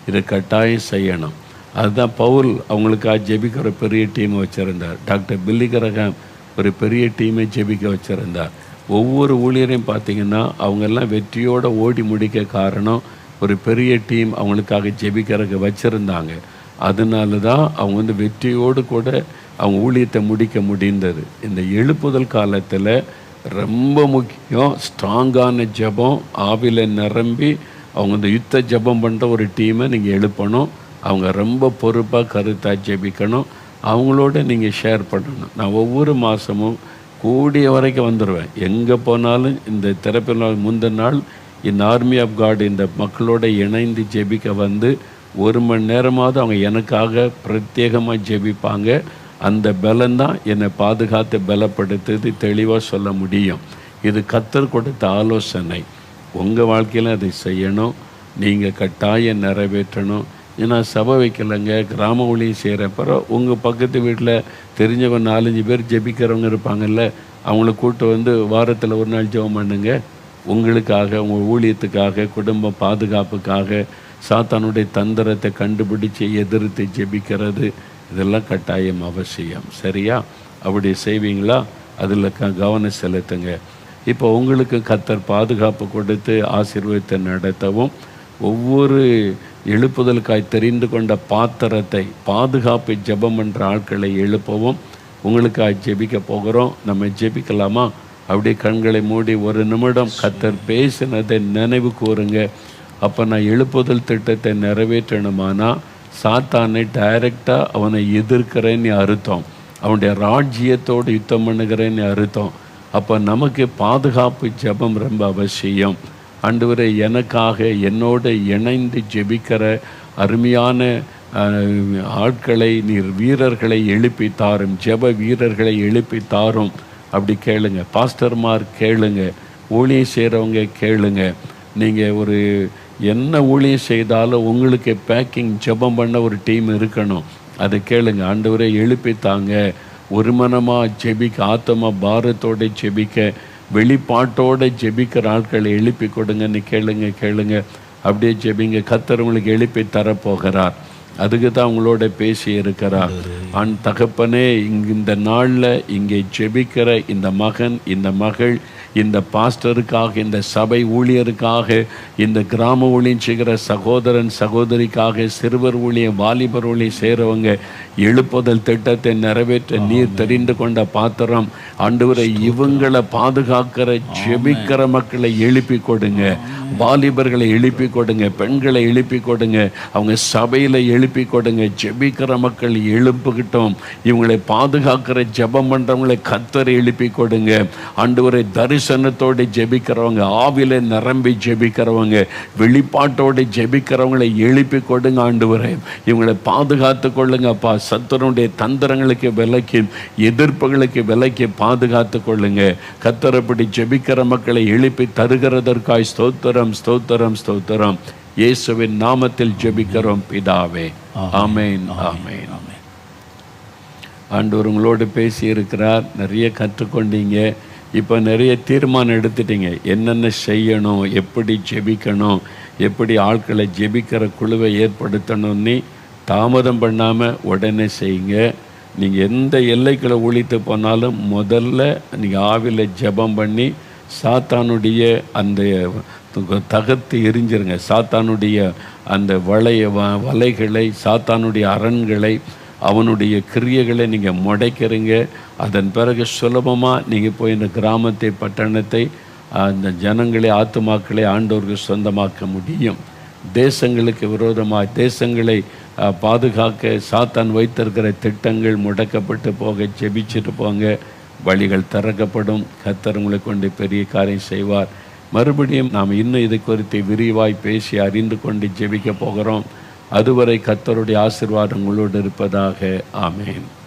இதை கட்டாயம் செய்யணும். அதுதான் பவுல் அவங்களுக்காக ஜெபிக்கிற பெரிய டீமை வச்சுருந்தார். டாக்டர் பில்லி கிரஹாம் ஒரு பெரிய டீமை ஜெபிக்க வச்சுருந்தார். ஒவ்வொரு ஊழியரையும் பார்த்திங்கன்னா அவங்கெல்லாம் வெற்றியோடு ஓடி முடிக்க காரணம் ஒரு பெரிய டீம் அவங்களுக்காக ஜெபிக்கிறதுக்கு வச்சுருந்தாங்க. அதனால தான் அவங்க வந்து வெற்றியோடு கூட அவங்க ஊழியத்தை முடிக்க முடிந்தது. இந்த எழுப்புதல் காலத்தில் ரொம்ப முக்கியம் ஸ்ட்ராங்கான ஜெபம், ஆவில நிரம்பி அவங்க இந்த யுத்த ஜெபம் பண்ணுற ஒரு டீமை நீங்கள் எழுப்பணும். அவங்க ரொம்ப பொறுப்பாக கருத்தாக ஜெபிக்கணும். அவங்களோட நீங்கள் ஷேர் பண்ணணும். நான் ஒவ்வொரு மாதமும் கூடிய வரைக்கும் வந்துடுவேன். எங்கே போனாலும் இந்த திறப்பு நாள் முந்தின நாள் இந்த ஆர்மி ஆஃப் காட் இந்த மக்களோட இணைந்து ஜெபிக்க வந்து 1 மணி நேரமாவது அவங்க எனக்காக பிரத்யேகமாக ஜெபிப்பாங்க. அந்த பலன்தான் என்னை பாதுகாத்து பலப்படுத்துது, தெளிவாக சொல்ல முடியும். இது கர்த்தர் கொடுத்த ஆலோசனை. உங்கள் வாழ்க்கையில் அதை செய்யணும், நீங்கள் கட்டாயம் நிறைவேற்றணும். ஏன்னா சபை வைக்கலைங்க, கிராம ஊழியம் செய்கிறப்போ உங்கள் பக்கத்து வீட்டில் தெரிஞ்சவங்க 4-5 பேர் ஜெபிக்கிறவங்க இருப்பாங்கல்ல, அவங்கள கூட்டு வந்து வாரத்தில் ஒரு நாள் ஜெபம் பண்ணுங்க. உங்களுக்காக, உங்கள் ஊழியத்துக்காக, குடும்ப பாதுகாப்புக்காக, சாத்தானுடைய தந்திரத்தை கண்டுபிடிச்சு எதிர்த்து ஜெபிக்கிறது, இதெல்லாம் கட்டாயம் அவசியம். சரியா? அப்படி செய்வீங்களா? அதில் கவனம் செலுத்துங்க. இப்போ உங்களுக்கு கர்த்தர் பாதுகாப்பு கொடுத்து ஆசீர்வாதத்தை நடத்தவும், ஒவ்வொரு எழுப்புதலுக்காய் தெரிந்து கொண்ட பாத்திரத்தை பாதுகாப்பு ஜெபம் என்ற ஆட்களை எழுப்பவும் உங்களுக்காக ஜெபிக்க போகிறோம். நம்ம ஜெபிக்கலாமா? அப்படியே கண்களை மூடி ஒரு நிமிடம் கர்த்தர் பேசினதை நினைவு கூறுங்க. அப்போ நான் எழுப்புதல் திட்டத்தை நிறைவேற்றணுமானா சாத்தானை டைரெக்டாக அவனை எதிர்க்கிறேன்னு அர்த்தம், அவனுடைய ராஜ்யத்தோடு யுத்தம் பண்ணுகிறேன்னு அர்த்தம். அப்போ நமக்கு பாதுகாப்பு ஜெபம் ரொம்ப அவசியம். ஆண்டவரே, எனக்காக என்னோடு இணைந்து ஜெபிக்கிற அருமையான ஆட்களை நீர் வீரர்களை எழுப்பி தாரும், ஜெப வீரர்களை எழுப்பி தாரும். அப்படி கேளுங்க. பாஸ்டர்மார் கேளுங்க, ஊழியம் செய்கிறவங்க கேளுங்க. நீங்கள் ஒரு என்ன ஊழியம் செய்தாலும் உங்களுக்கு பேக்கிங் ஜெபம் பண்ண ஒரு டீம் இருக்கணும். அதை கேளுங்க. ஆண்டவரே எழுப்பித்தாங்க, ஒரு மனமாக ஜெபிக்க, ஆத்மா பாரத்தோடு ஜெபிக்க, வெளிப்பாட்டோடு ஜெபிக்கிற ஆட்களை எழுப்பி கொடுங்கன்னு கேளுங்க. அப்படியே ஜெபிங்க. கர்த்தர் உங்களுக்கு எழுப்பி தரப்போகிறார். அதுக்கு தான் உங்களோட பேசி இருக்கிறார். தகப்பனே, இந்த நாளில் இங்கே ஜெபிக்கிற இந்த மகன், இந்த மகள், இந்த பாஸ்டருக்காக, இந்த சபை ஊழியருக்காக, இந்த கிராம ஊழியம் செய்கிற சகோதரன் சகோதரிக்காக, சிறுவர் ஊழியம், வாலிபர் ஊழியம் செய்கிறவங்க எழுப்புதல் திட்டத்தை நிறைவேற்ற நீர் தெரிந்து கொண்ட பாத்திரம். ஆண்டவரை, இவங்களை பாதுகாக்கிற ஜெபிக்கிற மக்களை எழுப்பி கொடுங்க, வாலிபர்களை எழுப்பி கொடுங்க, பெண்களை எழுப்பி கொடுங்க, அவங்க சபையில் எழுப்பி கொடுங்க. ஜெபிக்கிற மக்கள் எழுப்புகிட்டோம். இவங்களை பாதுகாக்கிற ஜெபம் பண்ணுறவங்களை கர்த்தரை எழுப்பி கொடுங்க. ஆண்டவரை, தரிசனத்தோடு ஜெபிக்கிறவங்க, ஆவில நிரம்பி ஜெபிக்கிறவங்க, வெளிப்பாட்டோடு ஜெபிக்கிறவங்களை எழுப்பி கொடுங்க. ஆண்டவரை, இவங்களை பாதுகாத்து கொள்ளுங்கப்பா. சத்துருடைய தந்திரங்களுக்கு விலக்கி, எதிர்ப்புகளுக்கு விலக்கி பாதுகாத்து கொள்ளுங்க. கர்த்தரப்படி ஜெபிக்கிற மக்களை எழுப்பி தருகிறதற்காய் ஸ்தோத்திரம். இயேசுவின் நாமத்தில் ஜெபிக்கிறோம் பிதாவே. ஆமென். ஆண்டவர் உங்களோடு பேசி இருக்கிறார். நிறைய கற்றுக்கொண்டீங்க. இப்போ நிறைய தீர்மானம் எடுத்துட்டீங்க. என்னென்ன செய்யணும், எப்படி ஜெபிக்கணும், எப்படி ஆட்களை ஜெபிக்கிற குழுவை ஏற்படுத்தணும்னு தாமதம் பண்ணாமல் உடனே செய்யுங்க. நீங்கள் எந்த எல்லைக்குள்ள ஒழித்து போனாலும் முதல்ல நீங்கள் ஆவில ஜெபம் பண்ணி சாத்தானுடைய அந்த தகர்த்து எரிஞ்சிருங்க. சாத்தானுடைய அந்த வலைகளை, சாத்தானுடைய அரண்களை, அவனுடைய கிரியைகளை நீங்கள் முடைக்கிறீங்க. அதன் பிறகு சுலபமாக நீங்கள் போய் இந்த கிராமத்தை, பட்டணத்தை, அந்த ஜனங்களை, ஆத்துமாக்களை ஆண்டவருக்கு சொந்தமாக்க முடியும். தேசங்களுக்கு விரோதமாக, தேசங்களை பாதுகாக்க சாத்தான் வைத்திருக்கிற திட்டங்கள் முடக்கப்பட்டு போக ஜெபிச்சுட்டு போங்க. வழிகள் திறக்கப்படும். கர்த்தர் உங்களை கொண்டு பெரிய காரியம் செய்வார். மறுபடியும் நாம் இன்னும் இதை குறித்து விரிவாய் பேசி அறிந்து கொண்டு ஜெபிக்க போகிறோம். அதுவரை கர்த்தருடைய ஆசீர்வாதம் உங்களோடு இருப்பதாக. ஆமென்.